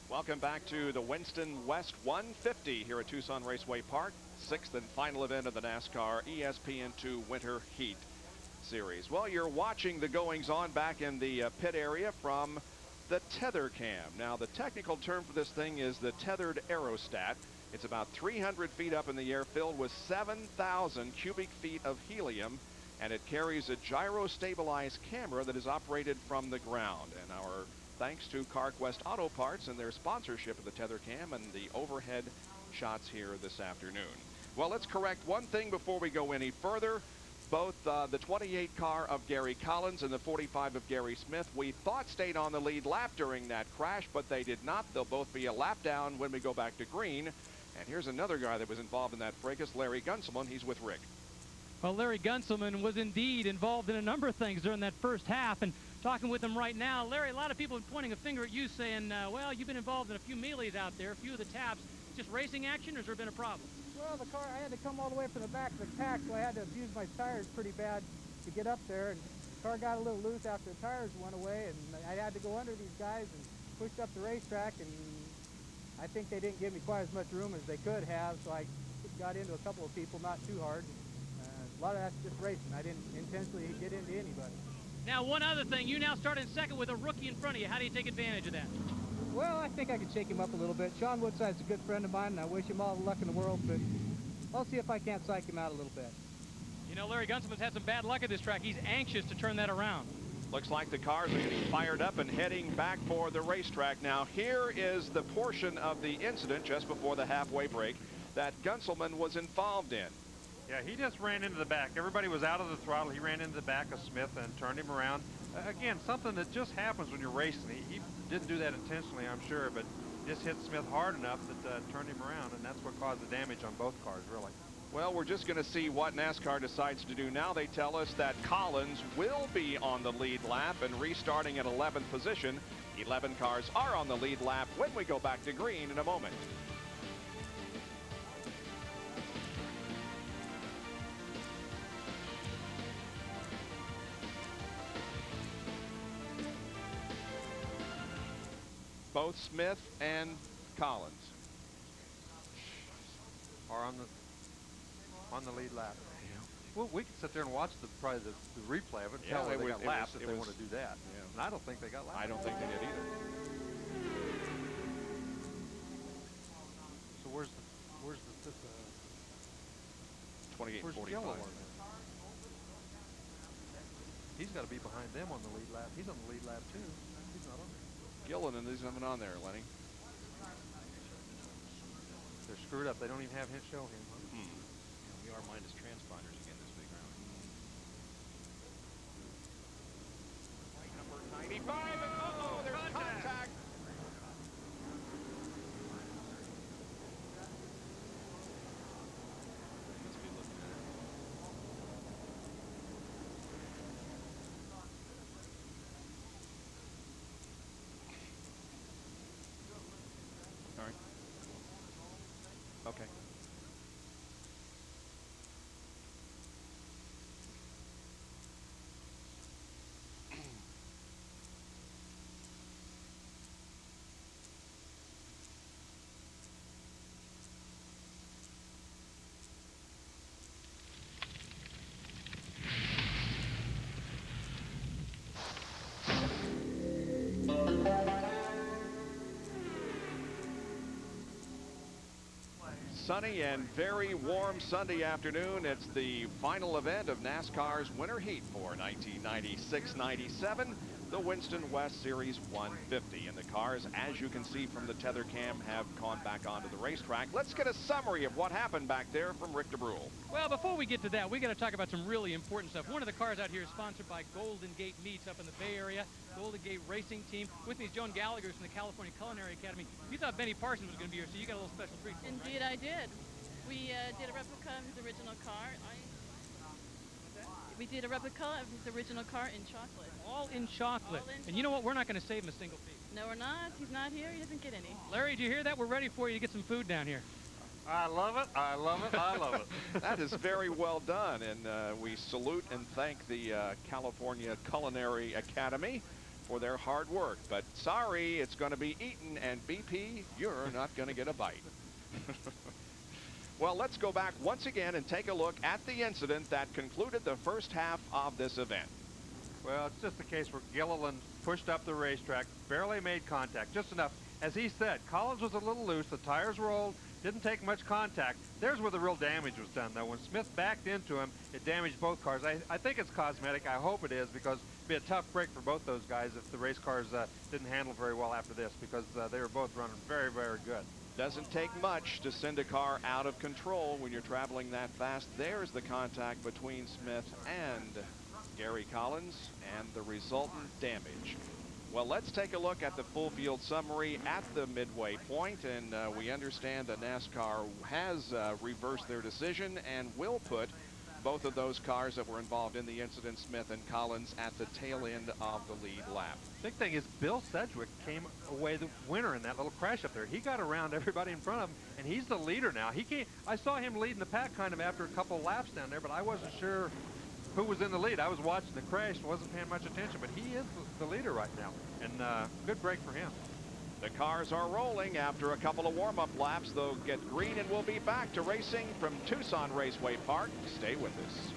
Welcome back to the Winston West 150 here at Tucson Raceway Park. 6th and final event of the NASCAR ESPN2 Winter Heat Series. Well, you're watching the goings-on back in the pit area from the tether cam. Now, the technical term for this thing is the tethered aerostat. It's about 300 feet up in the air, filled with 7,000 cubic feet of helium, and it carries a gyro-stabilized camera that is operated from the ground. And our thanks to CarQuest Auto Parts and their sponsorship of the tether cam and the overhead shots here this afternoon. Well, let's correct one thing before we go any further. Both the 28 car of Gary Collins and the 45 of Gary Smith, we thought stayed on the lead lap during that crash, but they did not. They'll both be a lap down when we go back to green. And here's another guy that was involved in that fracas, Larry Gunselman. He's with Rick. Well, Larry Gunselman was indeed involved in a number of things during that first half, and talking with him right now, Larry, a lot of people are pointing a finger at you saying, well, you've been involved in a few melees out there, a few of the taps. Just racing action, or has there been a problem? Well, the car, I had to come all the way from the back of the pack, so I had to abuse my tires pretty bad to get up there, and the car got a little loose after the tires went away, and I had to go under these guys and pushed up the racetrack, and I think they didn't give me quite as much room as they could have, so I got into a couple of people, not too hard. A lot of that's just racing. I didn't intentionally get into anybody. Now, one other thing, you now start in second with a rookie in front of you. How do you take advantage of that? Well, I think I could shake him up a little bit. Sean Woodside's a good friend of mine, and I wish him all the luck in the world, but I'll see if I can't psych him out a little bit. You know, Larry Gunselman's had some bad luck at this track. He's anxious to turn that around. Looks like the cars are getting fired up and heading back for the racetrack. Now, here is the portion of the incident just before the halfway break that Gunselman was involved in. Yeah, he just ran into the back. Everybody was out of the throttle. He ran into the back of Smith and turned him around. Again, something that just happens when you're racing. He didn't do that intentionally, I'm sure, but just hit Smith hard enough that turned him around, and that's what caused the damage on both cars, really. Well, we're just going to see what NASCAR decides to do now. They tell us that Collins will be on the lead lap and restarting at 11th position. 11 cars are on the lead lap when we go back to green in a moment. Both Smith and Collins are on the lead lap. Yeah. Well, we can sit there and watch probably the replay of it and tell whether they got laps if they want to do that. Yeah. And I don't think they got laps. I don't think they did either. So where's the 28 and 45. He's got to be behind them on the lead lap. He's on the lead lap too. He's not on there. Gillen and there's nothing on there, Lenny. They're screwed up. They don't even have him show him. Huh? Yeah, we are minus transponders again this big round. Number 95, and uh-oh, there's contact. Let's be looking at it. All sunny and very warm Sunday afternoon. It's the final event of NASCAR's winter heat for 1996-97, the Winston West Series 150. And the cars, as you can see from the tether cam, have gone back onto the racetrack. Let's get a summary of what happened back there from Rick DeBrule. Well, before we get to that, we got to talk about some really important stuff. One of the cars out here is sponsored by Golden Gate Meats up in the Bay Area. Golden Gate Racing Team. With me is Joan Gallagher from the California Culinary Academy. You thought Benny Parsons was going to be here, so you got a little special treat for him, Indeed, right? I did. We did a replica of his original car. We did a replica of his original car in chocolate. All in chocolate. All in And you know what? We're not going to save him a single piece. No, we're not. He's not here. He doesn't get any. Larry, did you hear that? We're ready for you to get some food down here. I love it. I love it. I love it. That is very well done, and we salute and thank the California Culinary Academy for their hard work. But sorry, it's going to be eaten, and BP, you're not going to get a bite. Well, let's go back once again and take a look at the incident that concluded the first half of this event. Well, it's just a case where Gilliland pushed up the racetrack, barely made contact, just enough. As he said, Collins was a little loose, the tires were old, didn't take much contact. There's where the real damage was done, though. When Smith backed into him, it damaged both cars. I think it's cosmetic. I hope it is, because it'd be a tough break for both those guys if the race cars didn't handle very well after this, because they were both running very, very good. Doesn't take much to send a car out of control when you're traveling that fast. There's the contact between Smith and Gary Collins and the resultant damage. Well, let's take a look at the full field summary at the midway point, and we understand that NASCAR has reversed their decision and will put both of those cars that were involved in the incident, Smith and Collins, at the tail end of the lead lap. Big thing is Bill Sedgwick came away the winner in that little crash up there. He got around everybody in front of him, and he's the leader now. I saw him leading the pack kind of after a couple laps down there, but I wasn't sure who was in the lead. I was watching the crash, wasn't paying much attention, but he is the leader right now, and good break for him. The cars are rolling after a couple of warm-up laps. They'll get green, and we'll be back to racing from Tucson Raceway Park. Stay with us.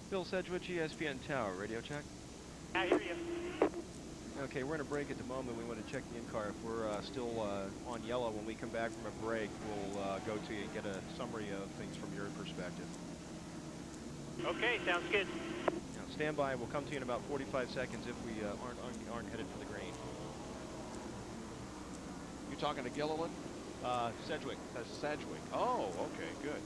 Bill Sedgwick, ESPN Tower, radio check. I hear you. Okay, we're in a break at the moment. We want to check the in-car. If we're still on yellow when we come back from a break, we'll go to you and get a summary of things from your perspective. Okay, sounds good. Now, stand by. We'll come to you in about 45 seconds if we aren't headed for the green. You talking to Gilliland? Sedgwick. Sedgwick. Oh, okay, good.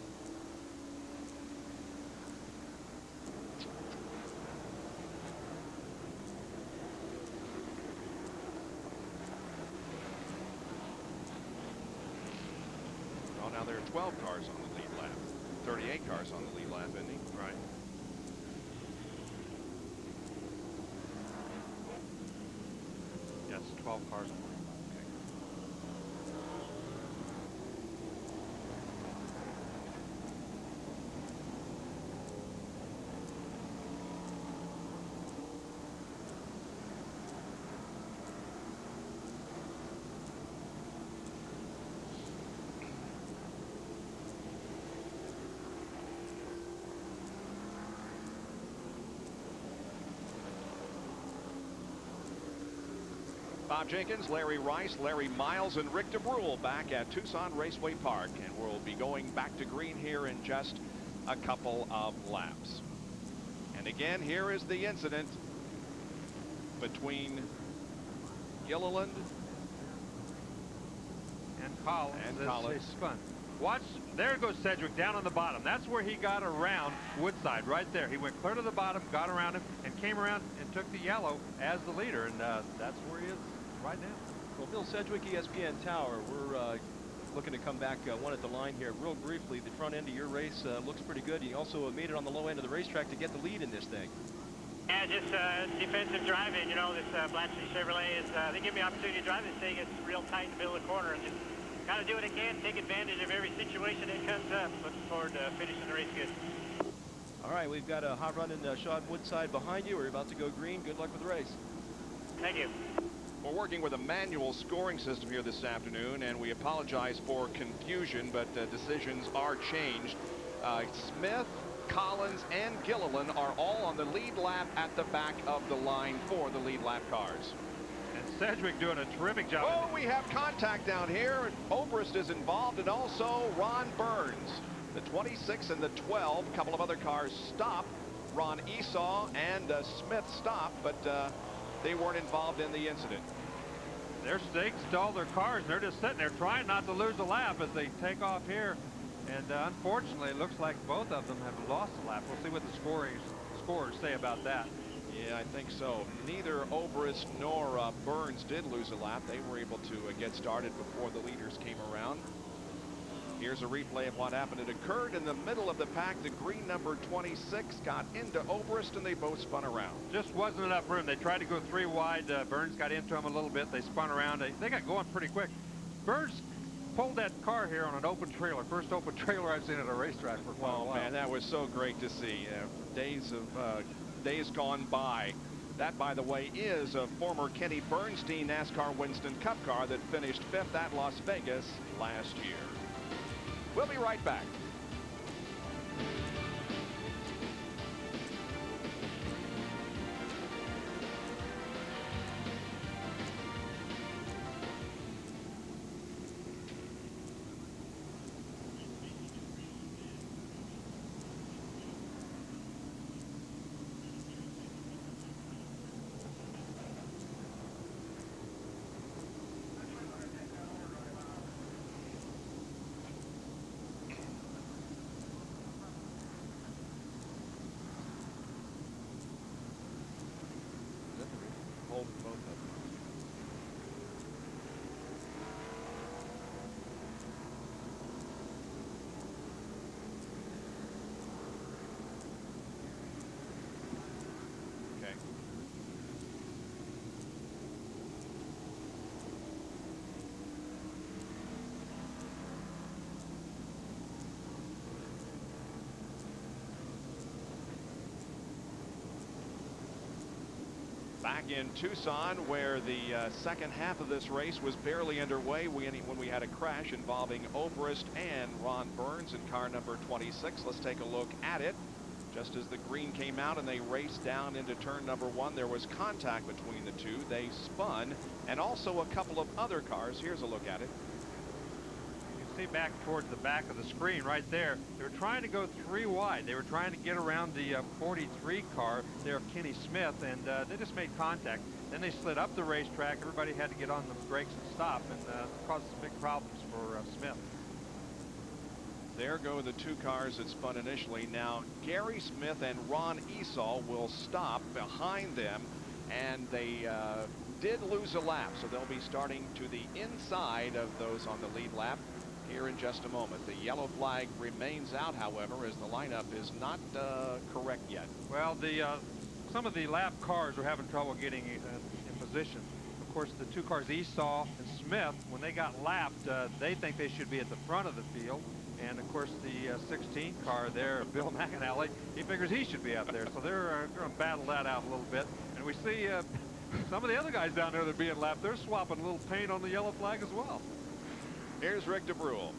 Now there are 12 cars on the lead lap. 38 cars on the lead lap, isn't he? Right. Yes, 12 cars on the lead. Bob Jenkins, Larry Rice, Larry Miles, and Rick DeBrule back at Tucson Raceway Park, and we'll be going back to green here in just a couple of laps. And again, here is the incident between Gilliland and Collins. And Collins. It's fun. Watch, there goes Sedgwick down on the bottom. That's where he got around Woodside, right there. He went clear to the bottom, got around him, and came around and took the yellow as the leader, and that's where he is right now. Well, Bill Sedgwick, ESPN Tower, we're looking to come back one at the line here. Real briefly, the front end of your race looks pretty good. You also made it on the low end of the racetrack to get the lead in this thing. Yeah, just defensive driving. You know, this Blatchley Chevrolet is, they give me opportunity to drive this thing. It's real tight in the middle of the corner, and just got to do what I can, take advantage of every situation that comes up. Looking forward to finishing the race good. All right, we've got a hot run in Sean Woodside behind you. We're about to go green. Good luck with the race. Thank you. We're working with a manual scoring system here this afternoon, and we apologize for confusion, but decisions are changed. Smith, Collins, and Gilliland are all on the lead lap at the back of the line for the lead lap cars. And Sedgwick doing a terrific job. Oh, we have contact down here. Obrist is involved, and also Ron Burns. The 26 and the 12, a couple of other cars stop. Ron Esau and Smith stopped, but they weren't involved in the incident. They're staked all their cars. They're just sitting there trying not to lose a lap as they take off here. And unfortunately, it looks like both of them have lost a lap. We'll see what the scorers say about that. Yeah, I think so. Neither Obrist nor Burns did lose a lap. They were able to get started before the leaders came around. Here's a replay of what happened. It occurred in the middle of the pack. The green number 26 got into Obrist, and they both spun around. Just wasn't enough room. They tried to go 3 wide. Burns got into him a little bit. They spun around. They got going pretty quick. Burns pulled that car here on an open trailer. First open trailer I've seen at a racetrack for quite a while. Man, that was so great to see. Days gone by. That, by the way, is a former Kenny Bernstein NASCAR Winston Cup car that finished 5th at Las Vegas last year. We'll be right back. Back in Tucson, where the second half of this race was barely underway when we had a crash involving Obrist and Ron Burns in car number 26. Let's take a look at it. Just as the green came out and they raced down into turn number 1, there was contact between the two. They spun, and also a couple of other cars. Here's a look at it. See back towards the back of the screen right there. They were trying to go 3 wide. They were trying to get around the 43 car there of Kenny Smith, and they just made contact. Then they slid up the racetrack. Everybody had to get on the brakes and stop, and caused some big problems for Smith. There go the 2 cars that spun initially. Now Gary Smith and Ron Esau will stop behind them, and they did lose a lap, so they'll be starting to the inside of those on the lead lap here in just a moment. The yellow flag remains out, however, as the lineup is not correct yet. Well, some of the lap cars are having trouble getting in position. Of course, the 2 cars, Esau and Smith, when they got lapped, they think they should be at the front of the field. And of course, the 16 car there, Bill McAnally, he figures he should be out there. So they're going to battle that out a little bit. And we see some of the other guys down there that are being lapped, they're swapping a little paint on the yellow flag as well. Here's Rick DeBrule.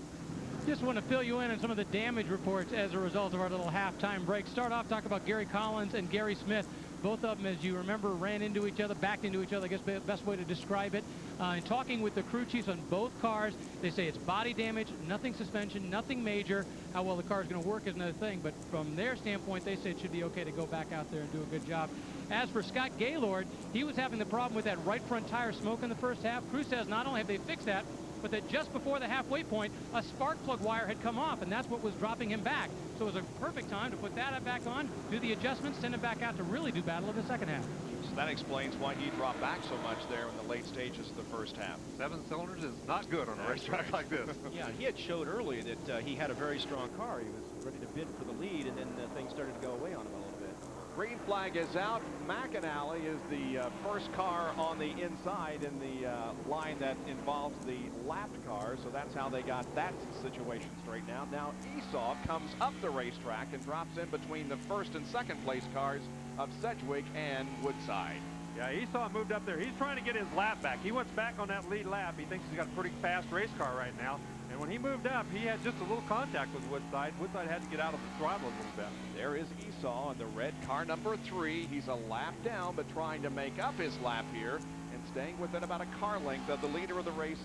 Just want to fill you in on some of the damage reports as a result of our little halftime break. Start off, talk about Gary Collins and Gary Smith. Both of them, as you remember, ran into each other, backed into each other, I guess the best way to describe it. And talking with the crew chiefs on both cars, they say it's body damage, nothing suspension, nothing major. How well the car is going to work is another thing, but from their standpoint, they say it should be okay to go back out there and do a good job. As for Scott Gaylord, he was having the problem with that right front tire smoke in the first half. Crew says not only have they fixed that, but that just before the halfway point, a spark plug wire had come off, and that's what was dropping him back. So it was a perfect time to put that back on, do the adjustments, send him back out to really do battle in the second half. So that explains why he dropped back so much there in the late stages of the first half. 7 cylinders is not good on a racetrack like this. Yeah, he had showed earlier that he had a very strong car. He was ready to bid for the lead, and then things started to go away on him a little bit. Green flag is out. McAnally is the first car on the inside in the line that involves the lapped car, so that's how they got that situation straightened out. Now Esau comes up the racetrack and drops in between the first and second place cars of Sedgwick and Woodside. Yeah, Esau moved up there. He's trying to get his lap back. He wants back on that lead lap. He thinks he's got a pretty fast race car right now. And when he moved up, he had just a little contact with Woodside. Woodside had to get out of the throttle a little bit. There is Esau in the red car number 3. He's a lap down, but trying to make up his lap here and staying within about a car length of the leader of the race,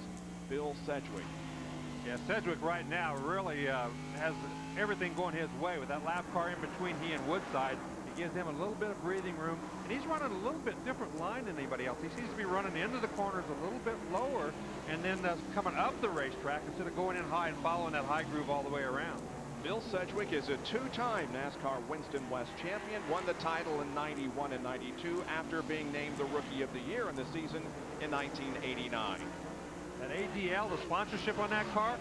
Bill Sedgwick. Yeah, Sedgwick right now really has everything going his way with that lap car in between he and Woodside. It gives him a little bit of breathing room, and he's running a little bit different line than anybody else. He seems to be running into the corners a little bit lower and then coming up the racetrack instead of going in high and following that high groove all the way around. Bill Sedgwick is a 2-time NASCAR Winston West champion, won the title in 91 and 92 after being named the Rookie of the Year in the season in 1989. That ADL, the sponsorship on that car,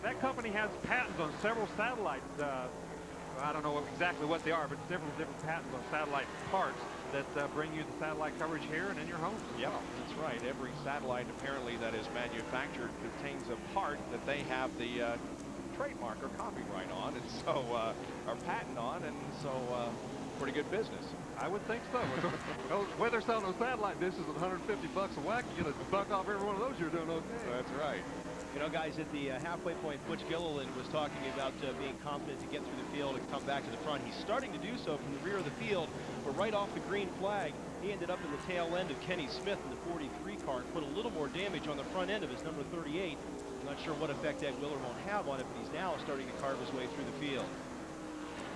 that company has patents on several satellite, I don't know exactly what they are, but different patents on satellite parts that bring you the satellite coverage here and in your home. Yeah, that's right. Every satellite apparently that is manufactured contains a part that they have the trademark or copyright on, and so or patent on, and so pretty good business. I would think so. Whether they're selling those satellite dishes at $150 a whack, you get a buck off every one of those, you're doing okay. That's right. You know, guys, at the halfway point, Butch Gilliland was talking about being confident to get through the field and come back to the front. He's starting to do so from the rear of the field, but right off the green flag, he ended up in the tail end of Kenny Smith in the 43 car and put a little more damage on the front end of his number 38. I'm not sure what effect Ed Willer won't have on it, but he's now starting to carve his way through the field.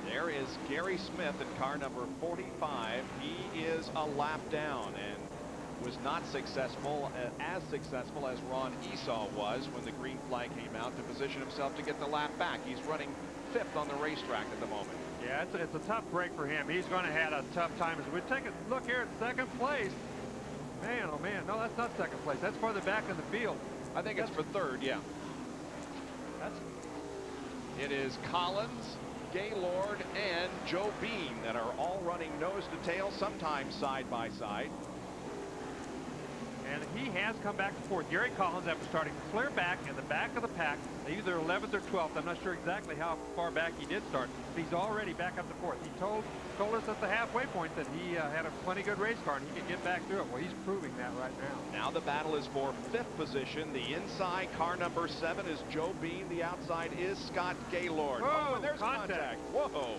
There is Gary Smith in car number 45. He is a lap down and was not successful, as successful as Ron Esau was when the green flag came out to position himself to get the lap back. He's running 5th on the racetrack at the moment. Yeah, it's a tough break for him. He's going to have a tough time. As we take a look here at 2nd place. Man, oh man, no, that's not 2nd place. That's farther back in the field. I think it's for 3rd, yeah. It is Collins, Gaylord, and Joe Bean that are all running nose to tail, sometimes side by side. And he has come back to 4th. Gary Collins, after starting clear back in the back of the pack, either 11th or 12th. I'm not sure exactly how far back he did start. But he's already back up to 4th. He told us at the halfway point that he had a plenty good race car and he could get back through it. Well, he's proving that right now. Now the battle is for 5th position. The inside car number 7 is Joe Bean. The outside is Scott Gaylord. Whoa, and there's contact. Whoa.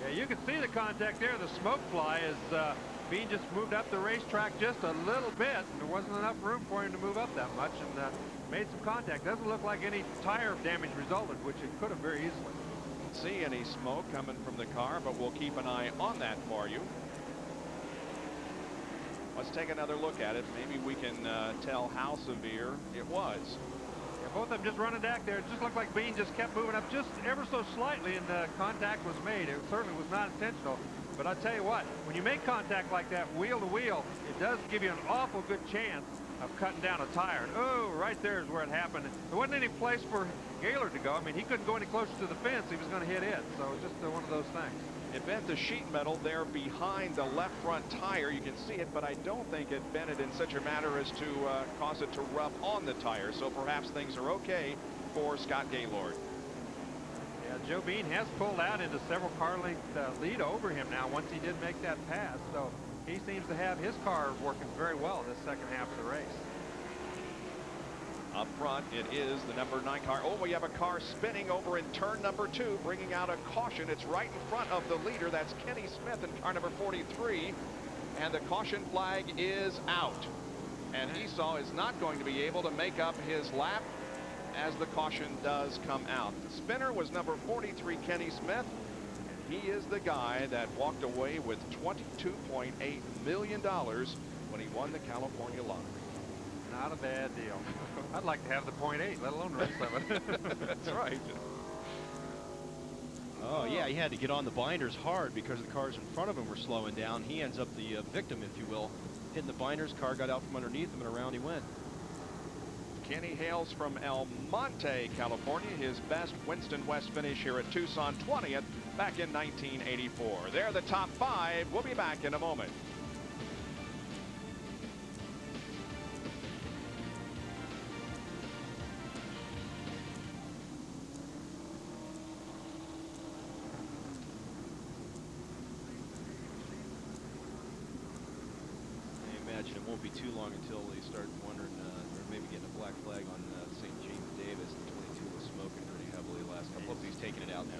Yeah, you can see the contact there. The smoke fly is Bean just moved up the racetrack just a little bit. There wasn't enough room for him to move up that much and made some contact. Doesn't look like any tire damage resulted, which it could have very easily. Don't see any smoke coming from the car, but we'll keep an eye on that for you. Let's take another look at it. Maybe we can tell how severe it was. Yeah, both of them just running back there. It just looked like Bean just kept moving up just ever so slightly, and contact was made. It certainly was not intentional. But I tell you what, when you make contact like that, wheel to wheel, it does give you an awful good chance of cutting down a tire. And oh, right there is where it happened. There wasn't any place for Gaylord to go. I mean, he couldn't go any closer to the fence. He was going to hit it. So it's just one of those things. It bent the sheet metal there behind the left front tire. You can see it, but I don't think it bent it in such a manner as to cause it to rub on the tire. So perhaps things are okay for Scott Gaylord. Yeah, Joe Bean has pulled out into several car length lead over him now once he did make that pass. So he seems to have his car working very well this second half of the race. Up front, it is the number 9 car. Oh, we have a car spinning over in turn number 2, bringing out a caution. It's right in front of the leader. That's Kenny Smith in car number 43. And the caution flag is out. And Esau is not going to be able to make up his lap as the caution does come out. The spinner was number 43, Kenny Smith. And he is the guy that walked away with $22.8 million when he won the California lottery. Not a bad deal. I'd like to have the .8, let alone the rest of it. That's right. Oh, yeah, he had to get on the binders hard because the cars in front of him were slowing down. He ends up the victim, if you will. Hitting the binders, car got out from underneath him, and around he went. Kenny hails from El Monte, California. His best Winston West finish here at Tucson, 20th, back in 1984. They're the top 5. We'll be back in a moment. It won't be too long until they start wondering, or maybe getting a black flag on St. James Davis, the smoking pretty heavily the last couple. Hopefully he's taking it out now.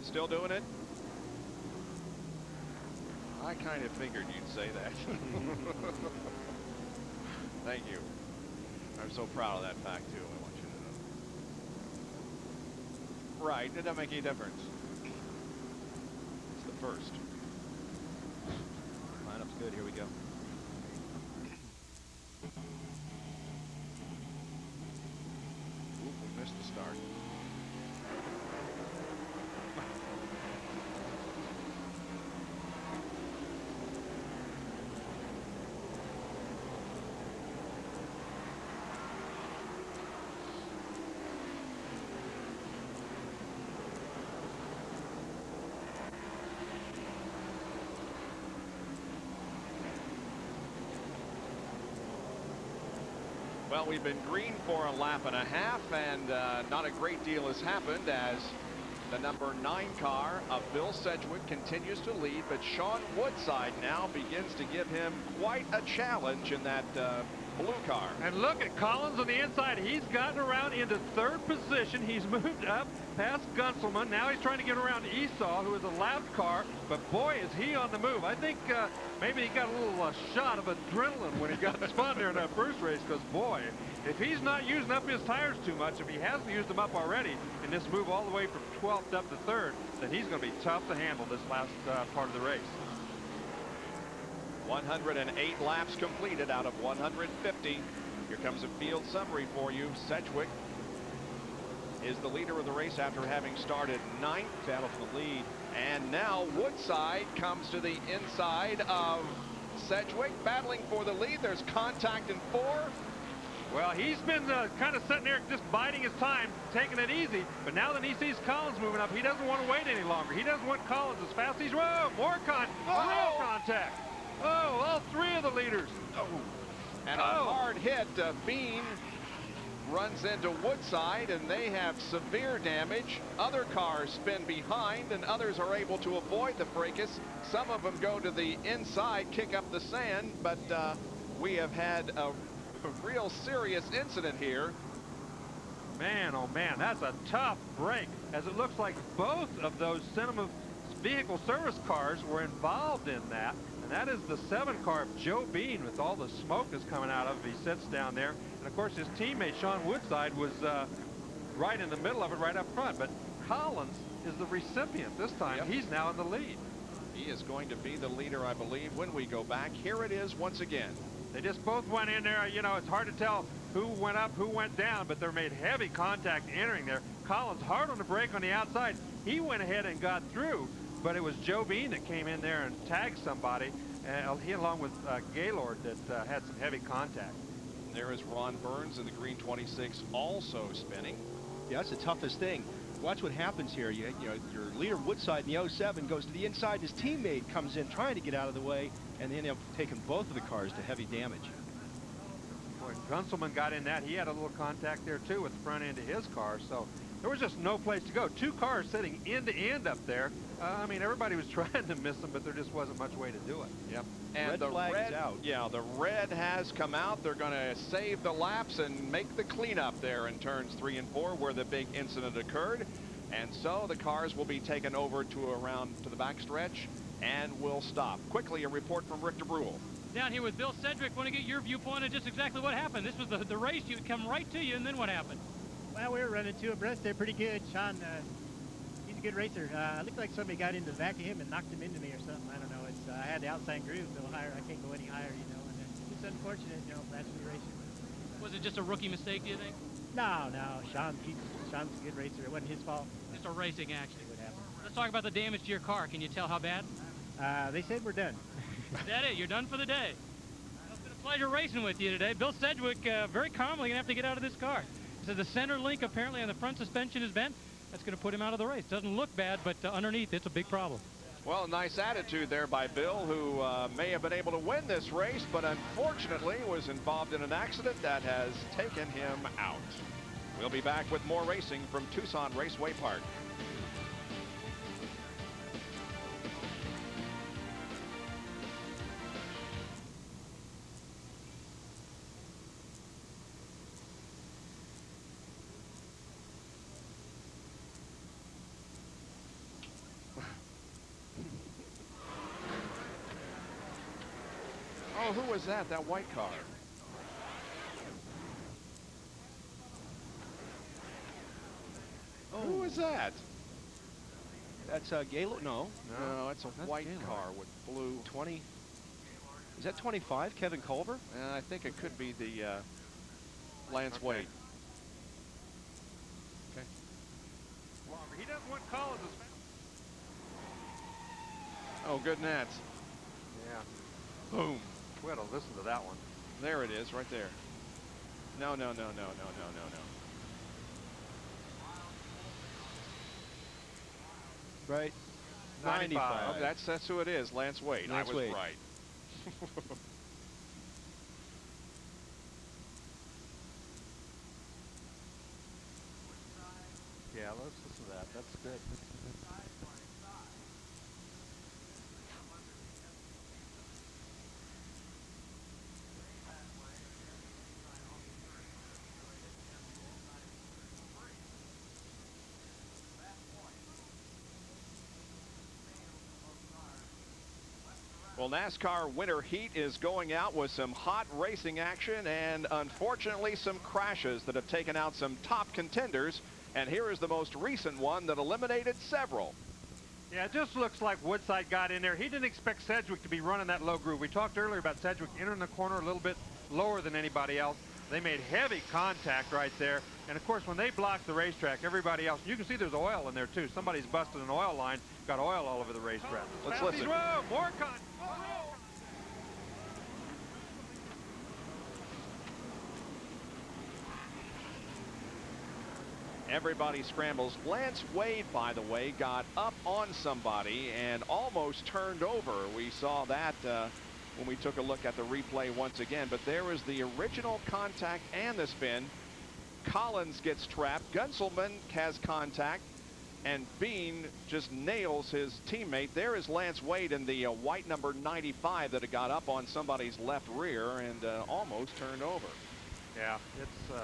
Still doing it? I kind of figured you'd say that. Thank you. I'm so proud of that fact, too. I want you to know. Right. It doesn't make any difference. It's the first. Lineup's good. Here we go. Oop, we missed the start. Well, we've been green for a lap and a half, and not a great deal has happened as the number 9 car of Bill Sedgwick continues to lead, but Sean Woodside now begins to give him quite a challenge in that blue car. And look at Collins on the inside. He's gotten around into 3rd position. He's moved up past Gunselman. Now he's trying to get around Esau, who is a lap car. But boy, is he on the move. I think maybe he got a little shot of adrenaline when he got spun there in that first race, because boy, if he's not using up his tires too much, if he hasn't used them up already in this move all the way from 12th up to 3rd, then he's going to be tough to handle this last part of the race. 108 laps completed out of 150. Here comes a field summary for you. Sedgwick is the leader of the race after having started 9th. Battle for the lead. And now Woodside comes to the inside of Sedgwick, battling for the lead. There's contact in 4. Well, he's been kind of sitting there just biding his time, taking it easy. But now that he sees Collins moving up, he doesn't want to wait any longer. He doesn't want Collins as fast as he's... Whoa, more real contact. Oh, all 3 of the leaders. Oh. And a hard hit. Bean runs into Woodside, and they have severe damage. Other cars spin behind, and others are able to avoid the fracas. Some of them go to the inside, kick up the sand, but we have had a real serious incident here. Man, oh man, that's a tough break, as it looks like both of those Cinema vehicle service cars were involved in that. And that is the 7 car of Joe Bean, with all the smoke that's coming out of it. He sits down there. And of course his teammate Sean Woodside was right in the middle of it, right up front. But Collins is the recipient this time. Yep. He's now in the lead. He is going to be the leader, I believe, when we go back. Here it is once again. They just both went in there. You know, it's hard to tell who went up, who went down, but they made heavy contact entering there. Collins hard on the brake on the outside. He went ahead and got through, but it was Joe Bean that came in there and tagged somebody. He, along with Gaylord, that had some heavy contact. There is Ron Burns in the green 26, also spinning. Yeah, that's the toughest thing. Watch what happens here. You know, your leader Woodside in the 07 goes to the inside. His teammate comes in trying to get out of the way, and they end up taking both of the cars to heavy damage. Boy, Gunselman got in that. He had a little contact there too with the front end of his car. So there was just no place to go. 2 cars sitting end to end up there. I mean, everybody was trying to miss them, but there just wasn't much way to do it. Yep. And red the flag red is out. Yeah, the red has come out. They're going to save the laps and make the cleanup there in turns 3 and 4, where the big incident occurred. And so the cars will be taken over to around to the backstretch and will stop. Quickly, a report from Rick DeBrule. Down here with Bill Sedgwick. Want to get your viewpoint on just exactly what happened. This was the race. You would come right to you, and then what happened? Well, we were running 2 abreast there pretty good. Sean, he's a good racer. It looked like somebody got into the back of him and knocked him into me or something. I don't know. It's I had the outside groove a little higher. I can't go any higher, you know. And it's just unfortunate, you know, that's the racing. Was it just a rookie mistake, do you think? No, Sean's a good racer. It wasn't his fault. Just a racing accident. What happened? Let's talk about the damage to your car. Can you tell how bad? They said we're done. Is that it? You're done for the day. Well, it's been a pleasure racing with you today. Bill Sedgwick, very calmly, going to have to get out of this car. He said the center link apparently on the front suspension is bent. That's going to put him out of the race. Doesn't look bad, but underneath it's a big problem. Well, nice attitude there by Bill, who may have been able to win this race, but unfortunately was involved in an accident that has taken him out. We'll be back with more racing from Tucson Raceway Park. Oh, who was that? That white car. Who was that? That's Galo. No, it's a that's white Galo. car with blue. 20. Is that 25? Kevin Culver? I think it could be the Lance Wade. Okay. He doesn't want Collins. Oh, good Nats. Yeah. Boom. We got to listen to that one. There it is, right there. No. Right. 95. Oh, that's who it is, Lance Wade. Lance I was Wade. right. Yeah, let's listen to that. That's good. Well, NASCAR winter heat is going out with some hot racing action and unfortunately some crashes that have taken out some top contenders. And here is the most recent one that eliminated several. Yeah, it just looks like Woodside got in there. He didn't expect Sedgwick to be running that low groove. We talked earlier about Sedgwick entering the corner a little bit lower than anybody else. They made heavy contact right there. And of course, when they blocked the racetrack, everybody else, you can see there's oil in there too. Somebody's busted an oil line, got oil all over the racetrack. Let's listen. Whoa, more contact. Everybody scrambles. Lance Wade, by the way, got up on somebody and almost turned over. We saw that when we took a look at the replay once again. But there was the original contact and the spin. Collins gets trapped. Gunselman has contact. And Bean just nails his teammate. There is Lance Wade in the white number 95 that had got up on somebody's left rear and almost turned over. Yeah, it's...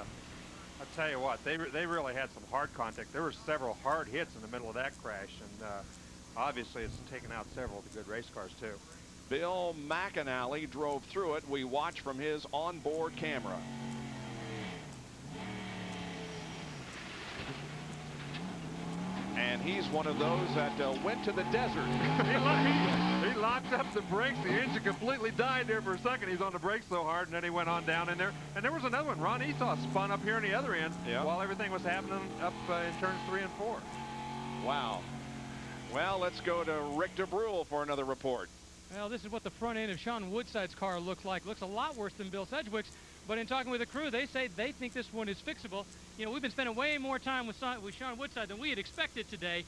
I'll tell you what, they really had some hard contact. There were several hard hits in the middle of that crash, and obviously it's taken out several of the good race cars too. Bill McAnally drove through it. We watch from his onboard camera. And he's one of those that went to the desert. He locked up the brakes. The engine completely died there for a second. He's on the brakes so hard, and then he went on down in there. And there was another one. Ron Esau spun up here on the other end while everything was happening up in turns 3 and 4. Wow. Well, let's go to Rick DeBrule for another report. Well, this is what the front end of Sean Woodside's car looks like. Looks a lot worse than Bill Sedgwick's. But in talking with the crew, they say they think this one is fixable. You know, we've been spending way more time with Sean Woodside than we had expected today.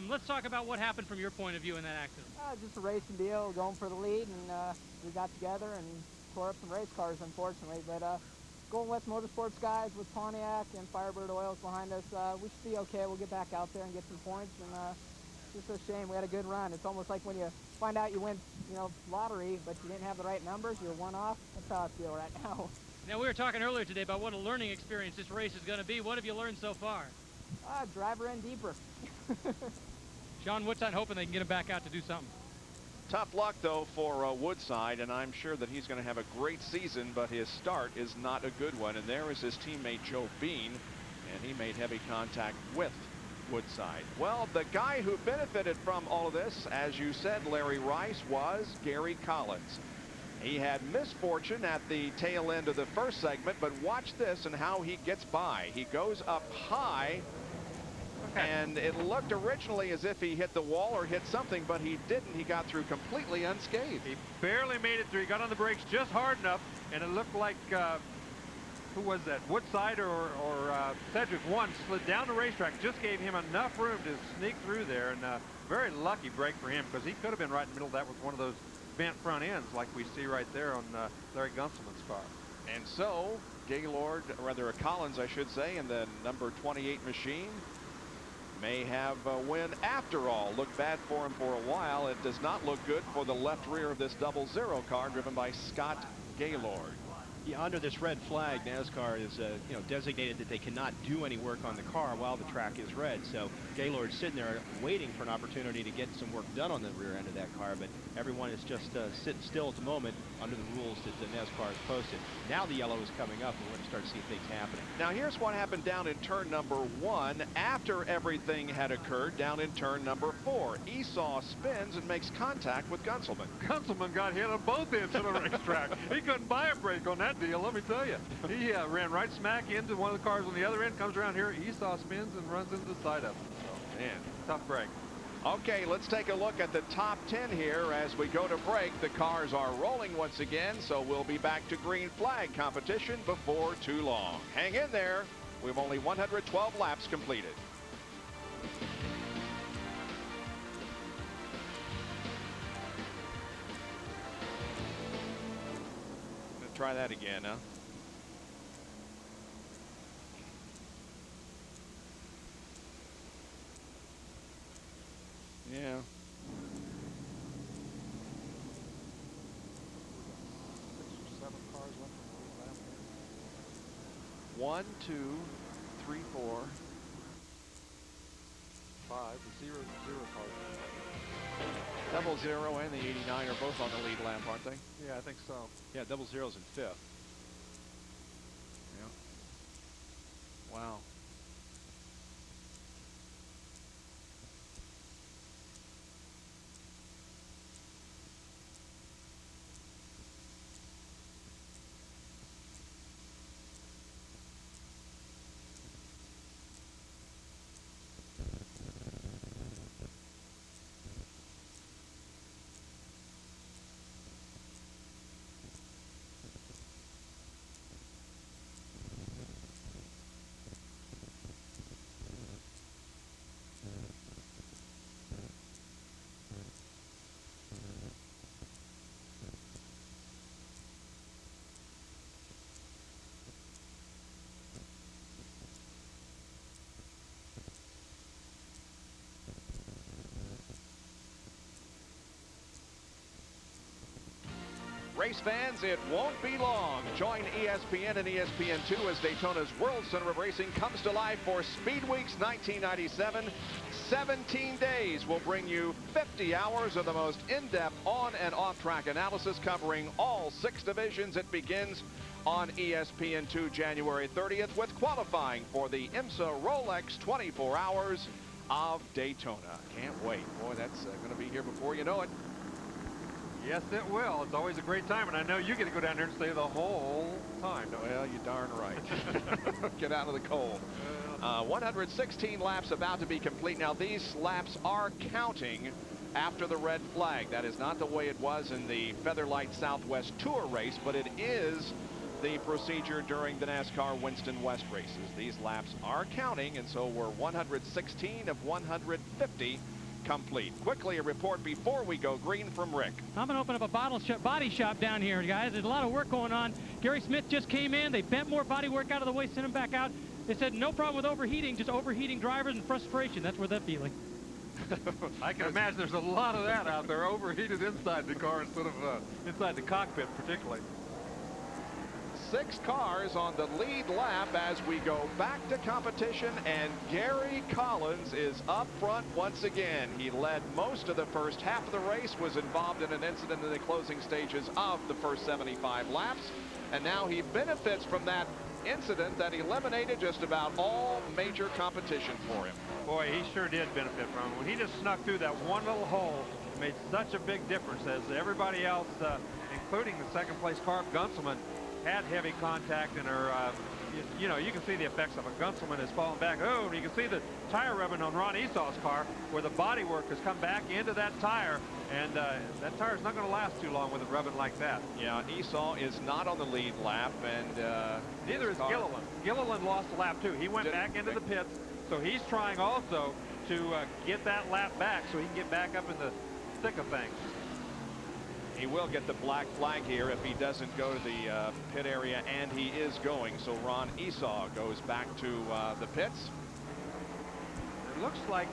Let's talk about what happened from your point of view in that accident. Just a racing deal, going for the lead, and we got together and tore up some race cars, unfortunately. But Golden West Motorsports guys with Pontiac and Firebird Oils behind us, we should be okay. We'll get back out there and get some points. And just a shame we had a good run. It's almost like when you find out you win, lottery, but you didn't have the right numbers, you're one off. That's how I feel right now. Now, we were talking earlier today about what a learning experience this race is going to be. What have you learned so far? Driver in deeper. Sean Woodside hoping they can get him back out to do something. Tough luck, though, for Woodside, and I'm sure that he's going to have a great season, but his start is not a good one. And there is his teammate, Joe Bean, and he made heavy contact with Woodside. Well, the guy who benefited from all of this, as you said, Larry Rice, was Gary Collins. He had misfortune at the tail end of the first segment, but watch this and how he gets by. He goes up high, and it looked originally as if he hit the wall or hit something, but he didn't. He got through completely unscathed. He barely made it through. He got on the brakes just hard enough, and it looked like, who was that? Woodside or Sedgwick one slid down the racetrack, just gave him enough room to sneak through there, and very lucky break for him, because he could have been right in the middle of that with one of those bent front ends like we see right there on Larry Gunselman's car. And so Gaylord, or rather Collins I should say, in the number 28 machine may have a win after all. Looked bad for him for a while. It does not look good for the left rear of this 00 car driven by Scott Gaylord. Yeah, under this red flag, NASCAR is designated that they cannot do any work on the car while the track is red. So Gaylord's sitting there waiting for an opportunity to get some work done on the rear end of that car, but everyone is just sitting still at the moment under the rules that the NASCAR has posted. Now the yellow is coming up, and we're going to start seeing things happening. Now here's what happened down in turn number 1 after everything had occurred. Down in turn number 4, Esau spins and makes contact with Gunselman. Gunselman got hit on both ends of the racetrack. He couldn't buy a break on that deal, let me tell you. He ran right smack into one of the cars on the other end, comes around here, Esau spins and runs into the side of him. So, man, tough break. Okay, let's take a look at the top 10 here as we go to break. The cars are rolling once again, so we'll be back to green flag competition before too long. Hang in there. We've only 112 laps completed. Let's try that again, huh? Yeah. One, two, three, four, 5, the 0-0 cars. 00 and the 89 are both on the lead lap, aren't they? Yeah, I think so. Yeah, 00's in 5th. Yeah. Wow. Race fans, it won't be long. Join ESPN and ESPN2 as Daytona's World Center of Racing comes to life for Speed Weeks 1997. 17 days will bring you 50 hours of the most in-depth on and off-track analysis covering all 6 divisions. It begins on ESPN2 January 30th with qualifying for the IMSA Rolex 24 Hours of Daytona. Can't wait. Boy, that's going to be here before you know it. Yes, it will. It's always a great time, and I know you get to go down there and stay the whole time. Well, you're darn right. Get out of the cold. 116 laps about to be complete. Now, these laps are counting after the red flag. That is not the way it was in the Featherlight Southwest Tour race, but it is the procedure during the NASCAR Winston West races. These laps are counting, and so we're 116 of 150 complete. Quickly, a report before we go green from Rick. I'm going to open up a body shop down here, guys. There's a lot of work going on. Gary Smith just came in. They bent more body work out of the way, sent him back out. They said no problem with overheating, just overheating drivers and frustration. That's where they're feeling. I can imagine there's a lot of that out there, overheated inside the car instead of inside the cockpit particularly. 6 cars on the lead lap as we go back to competition, and Gary Collins is up front once again. He led most of the first half of the race, was involved in an incident in the closing stages of the first 75 laps, and now he benefits from that incident that eliminated just about all major competition for him. Boy, he sure did benefit from it. When he just snuck through that one little hole, it made such a big difference as everybody else, including the second place car, Gunselman, had heavy contact and are, you know, you can see the effects of it. Gunselman has fallen back. Oh, and you can see the tire rubbing on Ron Esau's car where the bodywork has come back into that tire, and that tire's not going to last too long with it rubbing like that. Yeah, Esau is not on the lead lap, and neither is Gilliland. Gilliland lost a lap too. He went back into the pits, so he's trying also to get that lap back so he can get back up in the thick of things. He will get the black flag here if he doesn't go to the pit area, and he is going. So Ron Esau goes back to the pits. It looks like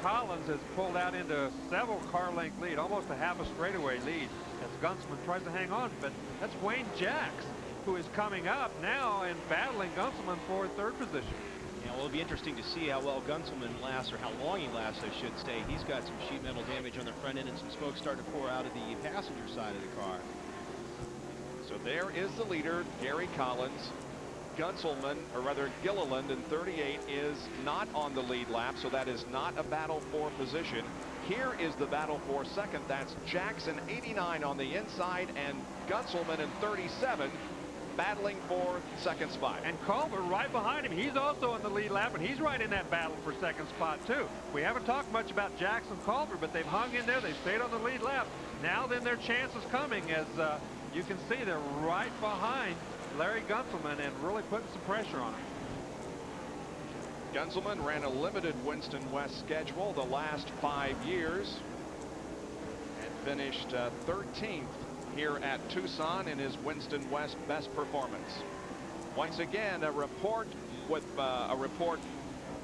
Collins has pulled out into several car length lead, almost a half a straightaway lead as Gunselman tries to hang on. But that's Wayne Jacks, who is coming up now and battling Gunselman for third position. Yeah, well, it'll be interesting to see how well Gunselman lasts, or how long he lasts, I should say. He's got some sheet metal damage on the front end and some smoke starting to pour out of the passenger side of the car. So there is the leader, Gary Collins. Gunselman, or rather Gilliland in 38, is not on the lead lap, so that is not a battle for position. Here is the battle for second. That's Jackson 89 on the inside, and Gunselman in 37 battling for second spot. And Culver right behind him. He's also in the lead lap, and he's right in that battle for second spot too. We haven't talked much about Jackson Culver, but they've hung in there. They've stayed on the lead lap. Now then their chance is coming, as you can see they're right behind Larry Gunselman and really putting some pressure on him. Gunselman ran a limited Winston West schedule the last 5 years and finished 13th here at Tucson in his Winston West best performance. Once again, a report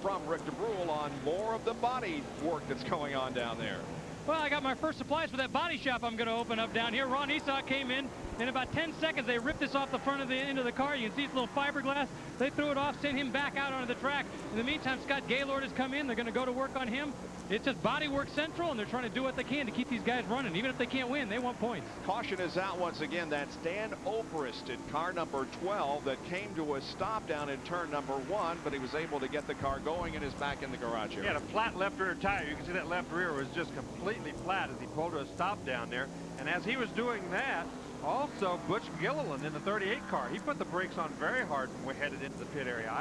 from Rick DeBrule on more of the body work that's going on down there. Well, I got my first supplies for that body shop I'm going to open up down here. Ron Esau came in about 10 seconds. They ripped this off the front of the end of the car. You can see it's a little fiberglass. They threw it off, sent him back out onto the track. In the meantime, Scott Gaylord has come in. They're going to go to work on him. It's just body work central, and they're trying to do what they can to keep these guys running. Even if they can't win, they want points. Caution is out once again. That's Dan Obrist in car number 12 that came to a stop down in turn number 1, but he was able to get the car going and is back in the garage area. He had a flat left rear tire. You can see that left rear was just completely flat as he pulled to a stop down there. And as he was doing that, also Butch Gilliland in the 38 car, he put the brakes on very hard when we headed into the pit area.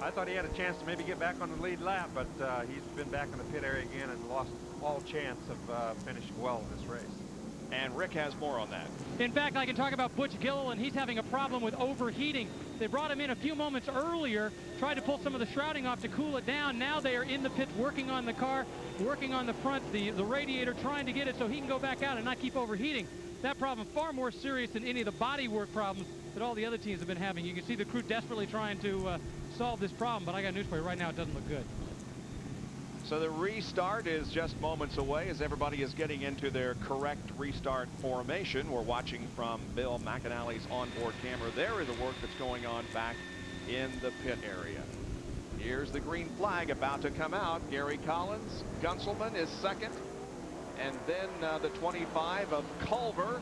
I thought he had a chance to maybe get back on the lead lap, but he's been back in the pit area again and lost all chance of finishing well in this race. And Rick has more on that. In fact, I can talk about Butch Gilliland. He's having a problem with overheating. They brought him in a few moments earlier, tried to pull some of the shrouding off to cool it down. Now they are in the pits working on the car, working on the front, the radiator, trying to get it so he can go back out and not keep overheating. That problem far more serious than any of the bodywork problems that all the other teams have been having. You can see the crew desperately trying to solve this problem, but I got news for you right now, it doesn't look good. So the restart is just moments away as everybody is getting into their correct restart formation. We're watching from Bill McAnally's onboard camera. There is the work that's going on back in the pit area. Here's the green flag about to come out. Gary Collins, Gunselman is second, and then the 25 of Culver,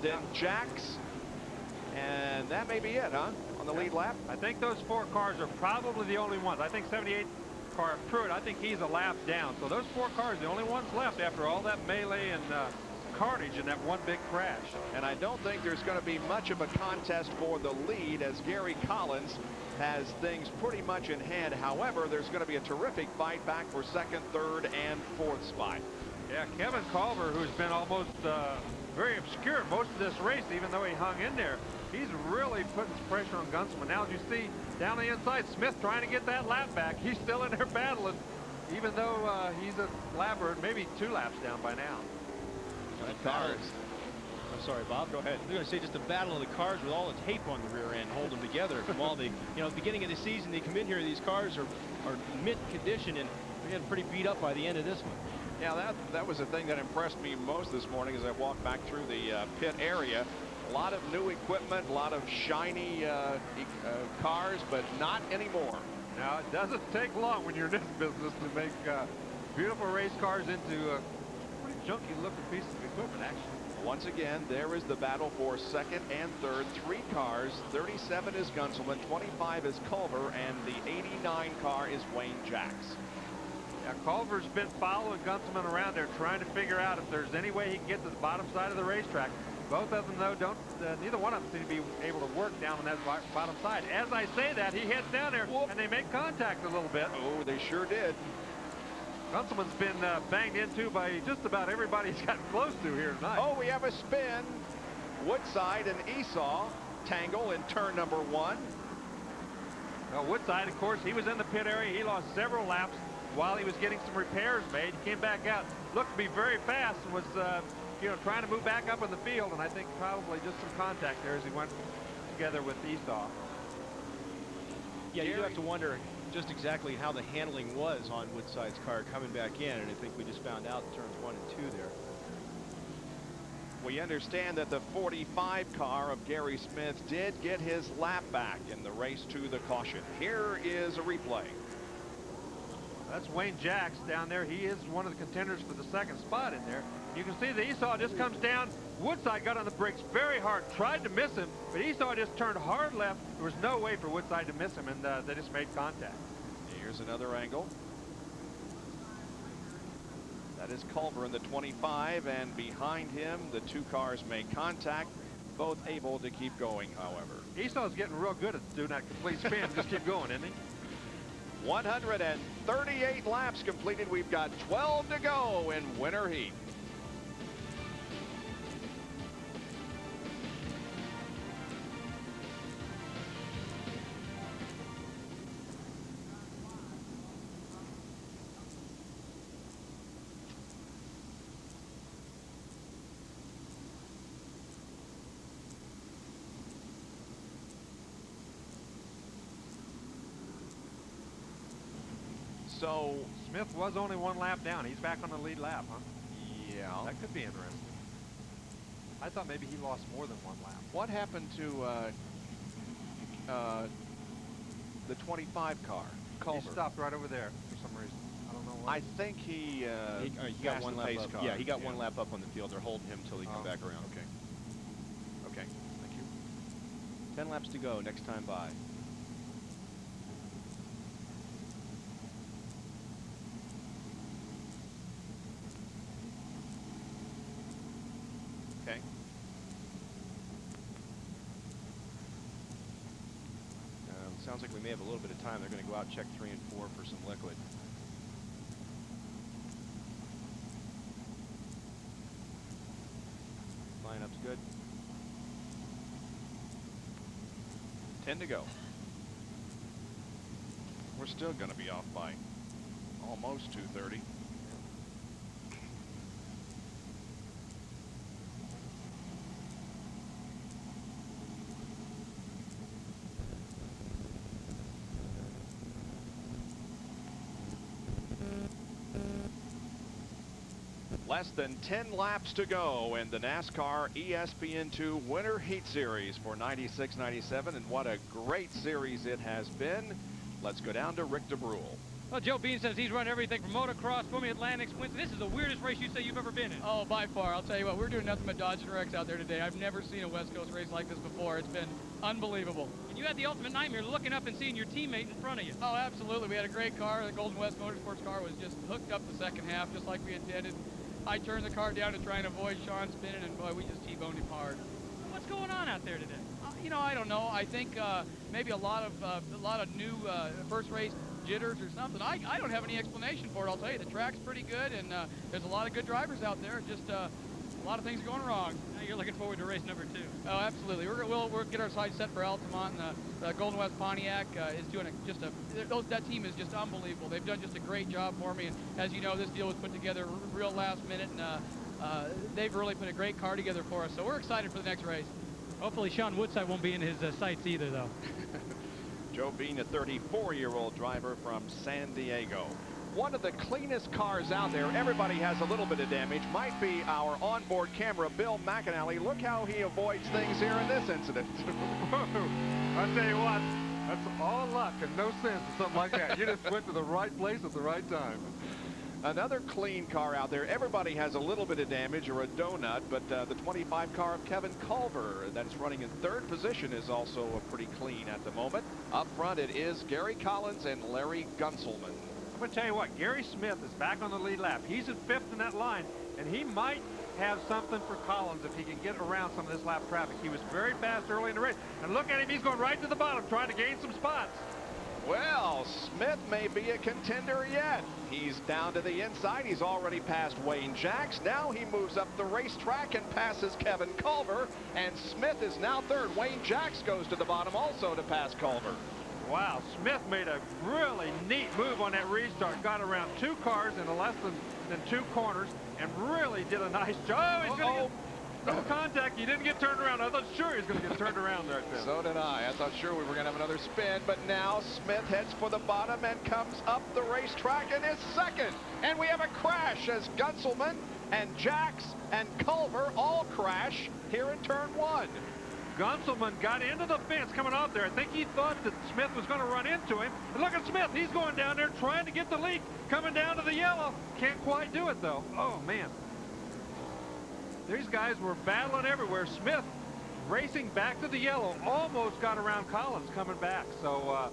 then Jacks, and that may be it, huh, on the lead lap? I think those 4 cars are probably the only ones. I think 78 car Pruitt, I think he's a lap down. So those 4 cars, the only ones left after all that melee and carnage in that one big crash. And I don't think there's going to be much of a contest for the lead as Gary Collins has things pretty much in hand. However, there's going to be a terrific fight back for second, third, and fourth spot. Yeah, Kevin Culver, who's been almost very obscure most of this race, even though he hung in there, he's really putting some pressure on Gunselman. Now, as you see down the inside, Smith trying to get that lap back. He's still in there battling, even though he's a lap or maybe 2 laps down by now. The cars. I'm sorry, Bob. Go ahead. I'm going to say just the battle of the cars with all the tape on the rear end, hold them together. From all the, at the beginning of the season, they come in here, these cars are mint condition, and they're getting pretty beat up by the end of this one. Yeah, that was the thing that impressed me most this morning as I walked back through the pit area. A lot of new equipment, a lot of shiny cars, but not anymore. Now, it doesn't take long when you're in this business to make beautiful race cars into a pretty junky looking piece of equipment, actually. Once again, there is the battle for second and third. 3 cars. 37 is Gunselman, 25 is Culver, and the 89 car is Wayne Jacks. Yeah, Culver's been following Gunselman around there, trying to figure out if there's any way he can get to the bottom side of the racetrack. Both of them, though, neither one of them seem to be able to work down on that bottom side. As I say that, he heads down there, and they make contact a little bit. Oh, they sure did. Gunselman's been banged into by just about everybody he's gotten close to here tonight. Oh, we have a spin. Woodside and Esau tangle in turn number 1. Well, Woodside, of course, he was in the pit area. He lost several laps while he was getting some repairs made. He came back out, looked to be very fast, and was trying to move back up in the field, and I think probably just some contact there as he went together with Esau. Yeah, you do have to wonder just exactly how the handling was on Woodside's car coming back in, and I think we just found out in turns 1 and 2 there. We understand that the 45 car of Gary Smith did get his lap back in the race to the caution. Here is a replay. That's Wayne Jacks down there. He is one of the contenders for the second spot in there. You can see that Esau just comes down. Woodside got on the brakes very hard, tried to miss him, but Esau just turned hard left. There was no way for Woodside to miss him, and they just made contact. Here's another angle. That is Culver in the 25, and behind him, the 2 cars make contact, both able to keep going, however. Esau's getting real good at doing that complete spin. Just keep going, isn't he? 138 laps completed. We've got 12 to go in winter heat. So Smith was only 1 lap down. He's back on the lead lap, huh? Yeah. That could be interesting. I thought maybe he lost more than 1 lap. What happened to the 25 car, Culver? He stopped right over there for some reason. I don't know why. I think he got 1 lap pace up. car. Yeah, he got 1 lap up on the field. They're holding him until he come back around. Okay. Okay. Thank you. 10 laps to go next time by. Okay. Sounds like we may have a little bit of time. They're going to go out and check 3 and 4 for some liquid. Lineup's good. 10 to go. We're still going to be off by almost 2:30. Less than 10 laps to go in the NASCAR ESPN2 Winter Heat Series for 96-97, and what a great series it has been. Let's go down to Rick DeBrule. Well, Joe Bean says he's run everything from motocross, swimming, Atlantics, Winston. This is the weirdest race you say you've ever been in. Oh, by far. I'll tell you what, we're doing nothing but dodging wrecks out there today. I've never seen a West Coast race like this before. It's been unbelievable. And you had the ultimate nightmare looking up and seeing your teammate in front of you. Oh, absolutely. We had a great car. The Golden West Motorsports car was just hooked up the second half, just like we intended. I turned the car down to try and avoid Sean spinning, and boy, we just T-boned him hard. What's going on out there today? You know, I don't know. I think maybe a lot of new first race jitters or something. I don't have any explanation for it. I'll tell you, the track's pretty good, and there's a lot of good drivers out there. Just a lot of things are going wrong. Now you're looking forward to race number 2. Oh, absolutely. We'll get our sights set for Altamont. And the Golden West Pontiac is doing that team is just unbelievable. They've done just a great job for me. And as you know, this deal was put together real last minute, and they've really put a great car together for us. So we're excited for the next race. Hopefully Sean Woodside won't be in his sights either, though. Joe Bean, a 34-year-old driver from San Diego. One of the cleanest cars out there. Everybody has a little bit of damage. Might be our onboard camera, Bill McAnally. Look how he avoids things here in this incident. I'll tell you what, that's all luck and no sense or something like that. You just went to the right place at the right time. Another clean car out there. Everybody has a little bit of damage or a donut, but the 25 car of Kevin Culver that's running in 3rd position is also pretty clean at the moment. Up front, it is Gary Collins and Larry Gunselman. going to tell you what, Gary Smith is back on the lead lap. He's in 5th in that line, and he might have something for Collins if he can get around some of this lap traffic. He was very fast early in the race. And look at him, he's going right to the bottom, trying to gain some spots. Well, Smith may be a contender yet. He's down to the inside. He's already passed Wayne Jacks. Now he moves up the racetrack and passes Kevin Culver. And Smith is now 3rd. Wayne Jacks goes to the bottom also to pass Culver. Wow, Smith made a really neat move on that restart. Got around 2 cars in less than 2 corners and really did a nice job. Oh, he's going to get no contact. He didn't get turned around. I thought sure he was going to get turned around there. So did I. I thought sure we were going to have another spin, but now Smith heads for the bottom and comes up the racetrack and is 2nd. And we have a crash as Gunselman and Jacks and Culver all crash here in turn 1. Gunselman got into the fence coming off there. I think he thought that Smith was going to run into him. And look at Smith. He's going down there trying to get the lead. Coming down to the yellow. Can't quite do it, though. Oh, man. These guys were battling everywhere. Smith racing back to the yellow. Almost got around Collins coming back. So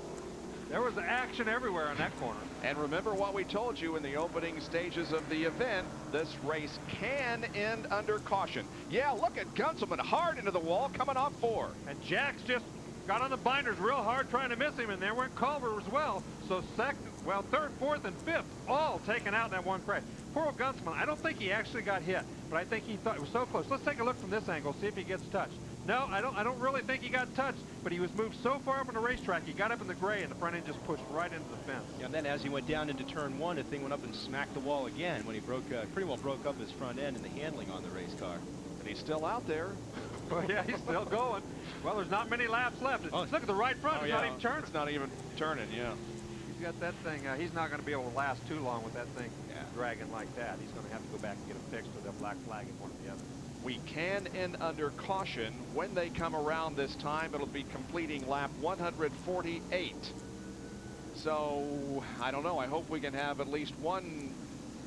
there was action everywhere in that corner. And remember what we told you in the opening stages of the event. This race can end under caution. Yeah, look at Gunselman hard into the wall coming off 4. And Jacks just got on the binders real hard trying to miss him, and there went Culver as well. So 3rd, 4th, and 5th all taken out in that one crash. Poor old Gunselman, I don't think he actually got hit, but I think he thought it was so close. Let's take a look from this angle, see if he gets touched. No, I don't really think he got touched, but he was moved so far up on the racetrack, he got up in the gray, and the front end just pushed right into the fence. Yeah, and then as he went down into turn 1, the thing went up and smacked the wall again when he pretty well broke up his front end and the handling on the race car. And he's still out there. Well, yeah, he's still going. Well, there's not many laps left. Look at the right front. It's not even turning. It's not even turning, yeah. He's got that thing. He's not going to be able to last too long with that thing dragging like that. He's going to have to go back and get it fixed with a black flag in one or the other. We can end under caution. When they come around this time, it'll be completing lap 148. So, I don't know. I hope we can have at least one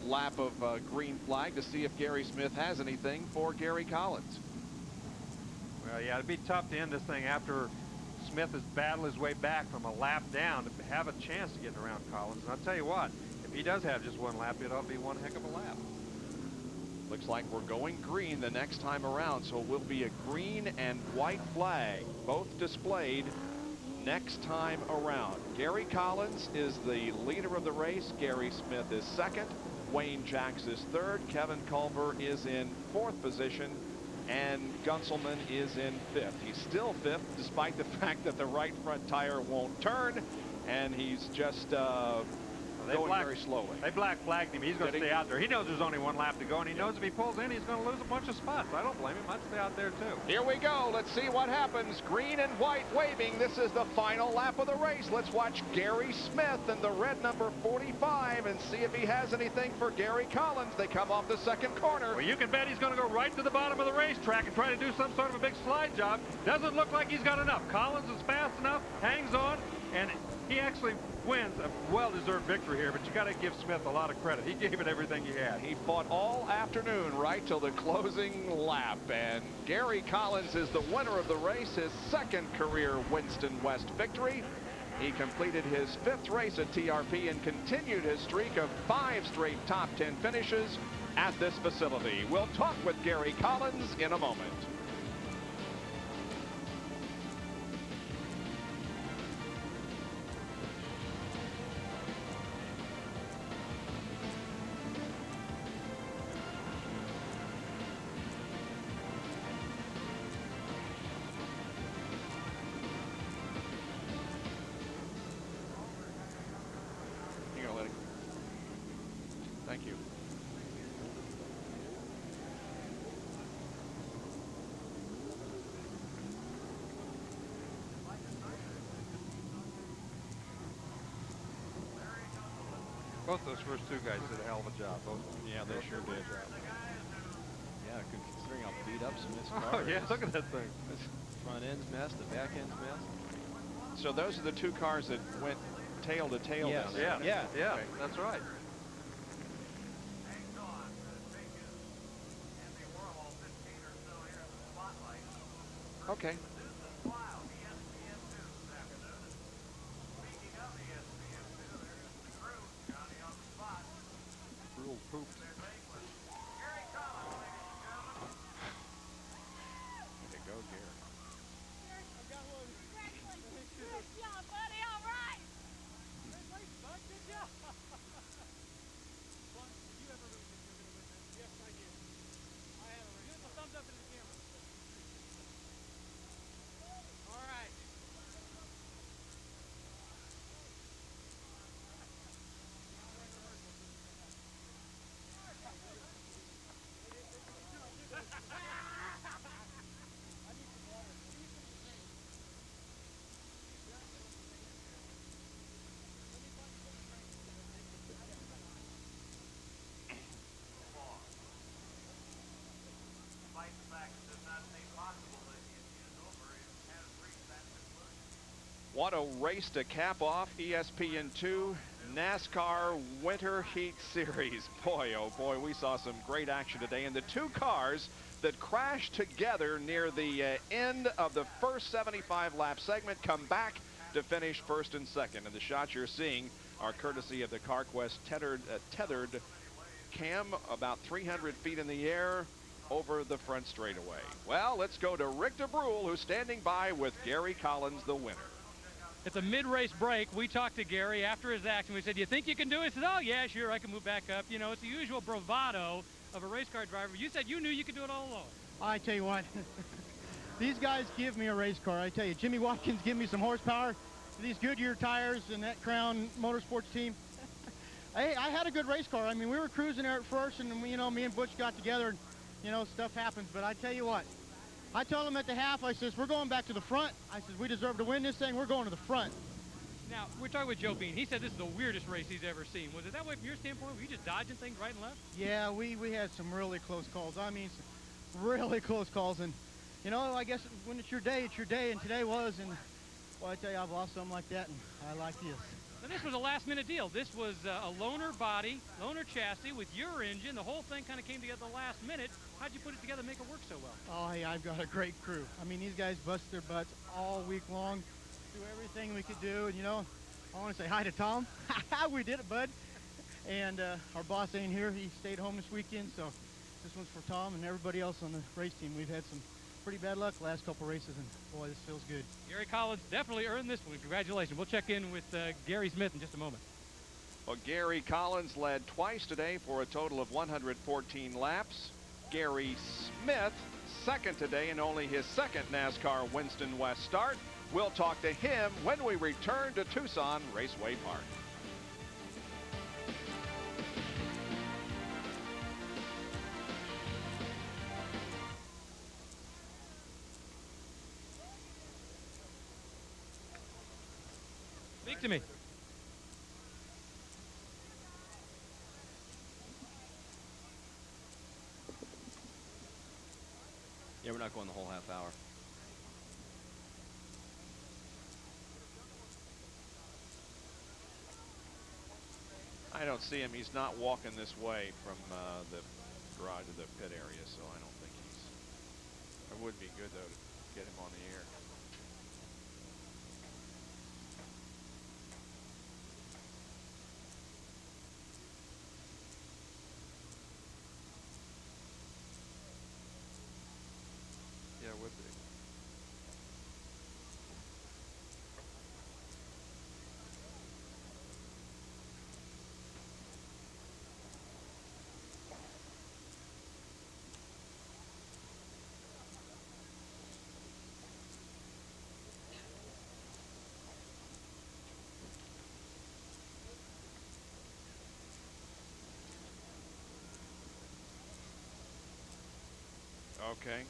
lap of green flag to see if Gary Smith has anything for Gary Collins. Well, yeah, it'd be tough to end this thing after Smith has battled his way back from a lap down to have a chance to get around Collins. And I'll tell you what, if he does have just one lap, it'll be one heck of a lap. Looks like we're going green the next time around, so it will be a green and white flag, both displayed next time around. Gary Collins is the leader of the race. Gary Smith is 2nd. Wayne Jacks is 3rd. Kevin Culver is in 4th position. And Gunselman is in 5th. He's still 5th despite the fact that the right front tire won't turn, and he's just going very slowly. They black flagged him. He's going to stay out there. He knows there's only one lap to go, and he knows if he pulls in, he's going to lose a bunch of spots. I don't blame him. I'd stay out there too. Here we go. Let's see what happens. Green and white waving. This is the final lap of the race. Let's watch Gary Smith in the red number 45 and see if he has anything for Gary Collins. They come off the 2nd corner. Well, you can bet he's going to go right to the bottom of the racetrack and try to do some sort of a big slide job. Doesn't look like he's got enough. Collins is fast enough, hangs on, and he actually wins a well-deserved victory here, but you got to give Smith a lot of credit. He gave it everything he had. He fought all afternoon right till the closing lap, and Gary Collins is the winner of the race, his 2nd career Winston West victory. He completed his 5th race at TRP and continued his streak of 5 straight top 10 finishes at this facility. We'll talk with Gary Collins in a moment. Thank you. Both those first 2 guys did a hell of a job. Both. Yeah, they sure did. Yeah, considering how beat up Smith's car Oh, yeah, look at that thing. Front end's messed, the back end's messed. So those are the 2 cars that went tail to tail. Yes. down there. Yeah, Okay. that's right. Okay. What a race to cap off ESPN2 NASCAR Winter Heat Series. Boy, oh boy, we saw some great action today. And the two cars that crashed together near the end of the first 75-lap segment come back to finish first and second. And the shots you're seeing are courtesy of the CarQuest tethered cam about 300 feet in the air over the front straightaway. Well, let's go to Rick DeBrule, who's standing by with Gary Collins, the winner. It's a mid-race break. We talked to Gary after his action. We said, you think you can do it? He said, oh, yeah, sure, I can move back up. You know, it's the usual bravado of a race car driver. You said you knew you could do it all alone. I tell you what, these guys give me a race car. I tell you, Jimmy Watkins give me some horsepower. These Goodyear tires and that Crown Motorsports team. I had a good race car. I mean, we were cruising there at first, and you know, me and Butch got together, and you know, stuff happens. But I tell you what, I told him at the half, I says, we're going back to the front. I says, we deserve to win this thing. We're going to the front. Now, we're talking with Joe Bean. He said this is the weirdest race he's ever seen. Was it that way from your standpoint? Were you just dodging things right and left? Yeah, we had some really close calls. I mean, some really close calls. And, you know, I guess when it's your day, and today was. And, well, I tell you, I've lost something like that, and I like this. Now, this was a last-minute deal. This was a loaner body, loaner chassis with your engine. The whole thing kind of came together the last minute. How'd you put it together and make it work so well? Oh, yeah, I've got a great crew. I mean, these guys bust their butts all week long, do everything we could do. And, you know, I want to say hi to Tom. We did it, bud. And our boss ain't here. He stayed home this weekend, so this one's for Tom and everybody else on the race team. We've had some pretty bad luck the last couple races, and boy, this feels good. Gary Collins definitely earned this one. Congratulations. We'll check in with Gary Smith in just a moment. Well, Gary Collins led twice today for a total of 114 laps. Gary Smith second today in only his second NASCAR Winston West start. We'll talk to him when we return to Tucson Raceway Park. Speak to me. Yeah, we're not going the whole half hour. I don't see him. He's not walking this way from the garage to the pit area, so I don't think he's... It would be good, though, to get him on the air. Yeah, it would be. Okay.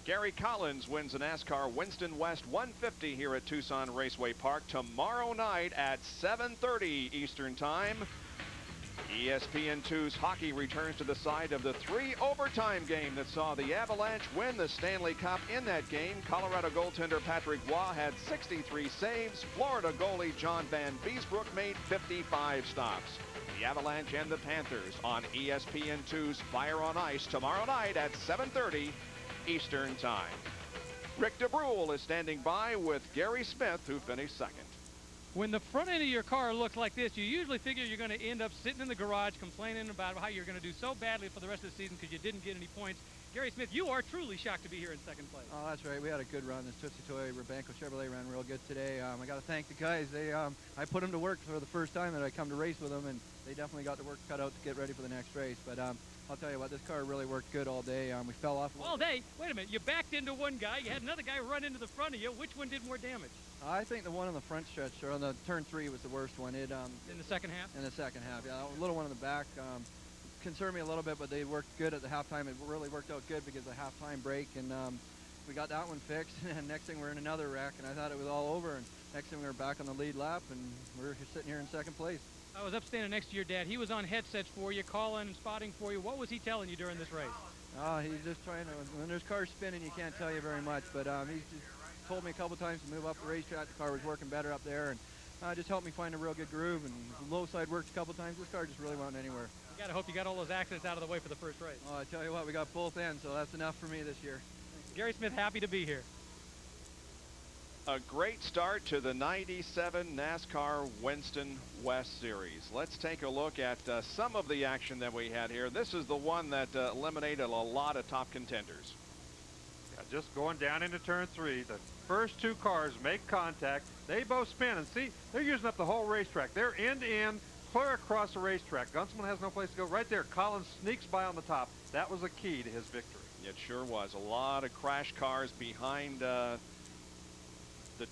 Gary Collins wins the NASCAR Winston West 150 here at Tucson Raceway Park tomorrow night at 7:30 Eastern Time. ESPN2's hockey returns to the site of the 3 overtime game that saw the Avalanche win the Stanley Cup. In that game, Colorado goaltender Patrick Waugh had 63 saves. Florida goalie John Van Beesbrook made 55 stops. The Avalanche and the Panthers on ESPN2's Fire on Ice tomorrow night at 7:30 Eastern Time. Rick DeBrule is standing by with Gary Smith, who finished second. When the front end of your car looks like this, you usually figure you're going to end up sitting in the garage complaining about how you're going to do so badly for the rest of the season because you didn't get any points. Gary Smith, you are truly shocked to be here in second place. Oh, that's right. We had a good run. This Tootsie Toy Rabanco Chevrolet ran real good today. I got to thank the guys. I put them to work for the first time that I come to race with them, and they definitely got the work cut out to get ready for the next race. But I'll tell you what, this car really worked good all day. We fell off. All day? Wait a minute. You backed into one guy. You had another guy run into the front of you. Which one did more damage? I think the one on the front stretch, or on the turn 3, was the worst one. It in the second half? In the second half, yeah. A little one in the back concerned me a little bit, but they worked good at the halftime. It really worked out good because of the halftime break, and we got that one fixed. And next thing we're in another wreck, and I thought it was all over. And next thing we were back on the lead lap, and we're sitting here in second place. I was up standing next to your dad. He was on headsets for you, calling and spotting for you. What was he telling you during this race? He's just trying to, when there's cars spinning, you can't tell you very much, but he's just told me a couple times to move up the racetrack. The car was working better up there, and just helped me find a real good groove, and the low side worked a couple times. This car just really wasn't anywhere. You got to hope you got all those accidents out of the way for the first race. Oh, I tell you what, we got both ends, so that's enough for me this year. Gary Smith, happy to be here. A great start to the 97 NASCAR Winston West Series. Let's take a look at some of the action that we had here. This is the one that eliminated a lot of top contenders. Yeah, just going down into turn 3, the first two cars make contact. They both spin, and see, they're using up the whole racetrack. They're end to end, clear across the racetrack. Gunselman has no place to go. Right there, Collins sneaks by on the top. That was a key to his victory. It sure was. A lot of crash cars behind the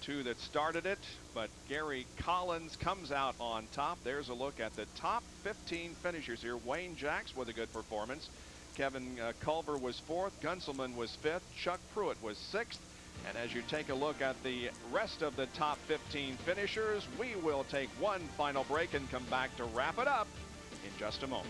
two that started it, but Gary Collins comes out on top. There's a look at the top 15 finishers here. Wayne Jacks with a good performance. Kevin Culver was 4th. Gunselman was 5th. Chuck Pruitt was 6th. And as you take a look at the rest of the top 15 finishers, we will take one final break and come back to wrap it up in just a moment.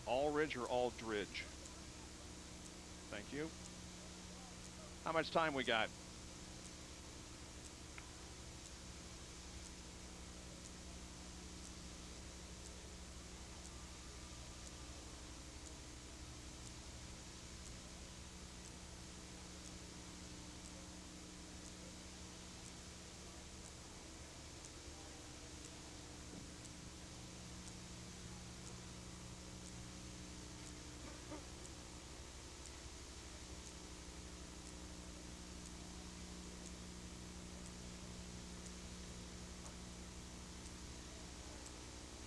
Aldridge or Aldridge? Thank you. How much time we got?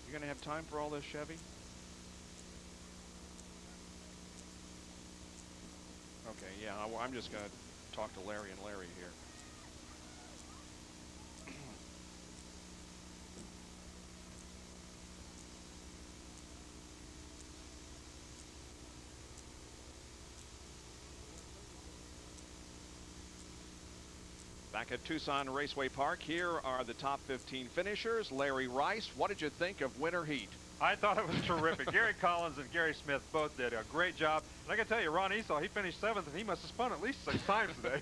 You gonna have time for all this, Chevy? Okay, yeah, I'm just gonna talk to Larry and Larry here. Back at Tucson Raceway Park, here are the top 15 finishers. Larry Rice, what did you think of Winter Heat? I thought it was terrific. Gary Collins and Gary Smith both did a great job. And I can tell you, Ron Esau, he finished 7th, and he must have spun at least 6 times today.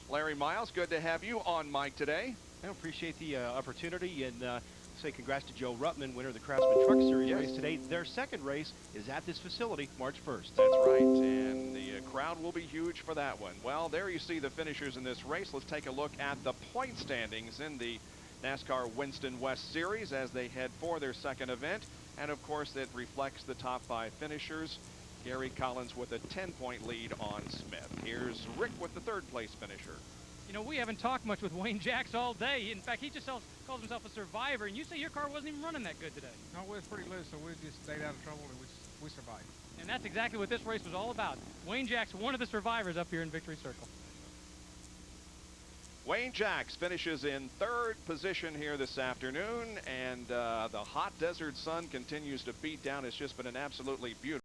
Larry Miles, good to have you on mic today. I appreciate the opportunity, and say congrats to Joe Ruttman, winner of the Craftsman Truck Series race today. Their second race is at this facility March 1st. That's right, and the crowd will be huge for that one. Well, there you see the finishers in this race. Let's take a look at the point standings in the NASCAR Winston West Series as they head for their second event. And of course, it reflects the top 5 finishers. Gary Collins with a 10-point lead on Smith. Here's Rick with the 3rd place finisher. You know, we haven't talked much with Wayne Jacks all day. In fact, he just calls himself a survivor, and you say your car wasn't even running that good today. No, it was pretty loose, so we just stayed out of trouble, and we survived. And that's exactly what this race was all about. Wayne Jacks, one of the survivors up here in Victory Circle. Wayne Jacks finishes in 3rd position here this afternoon, and the hot desert sun continues to beat down. It's just been an absolutely beautiful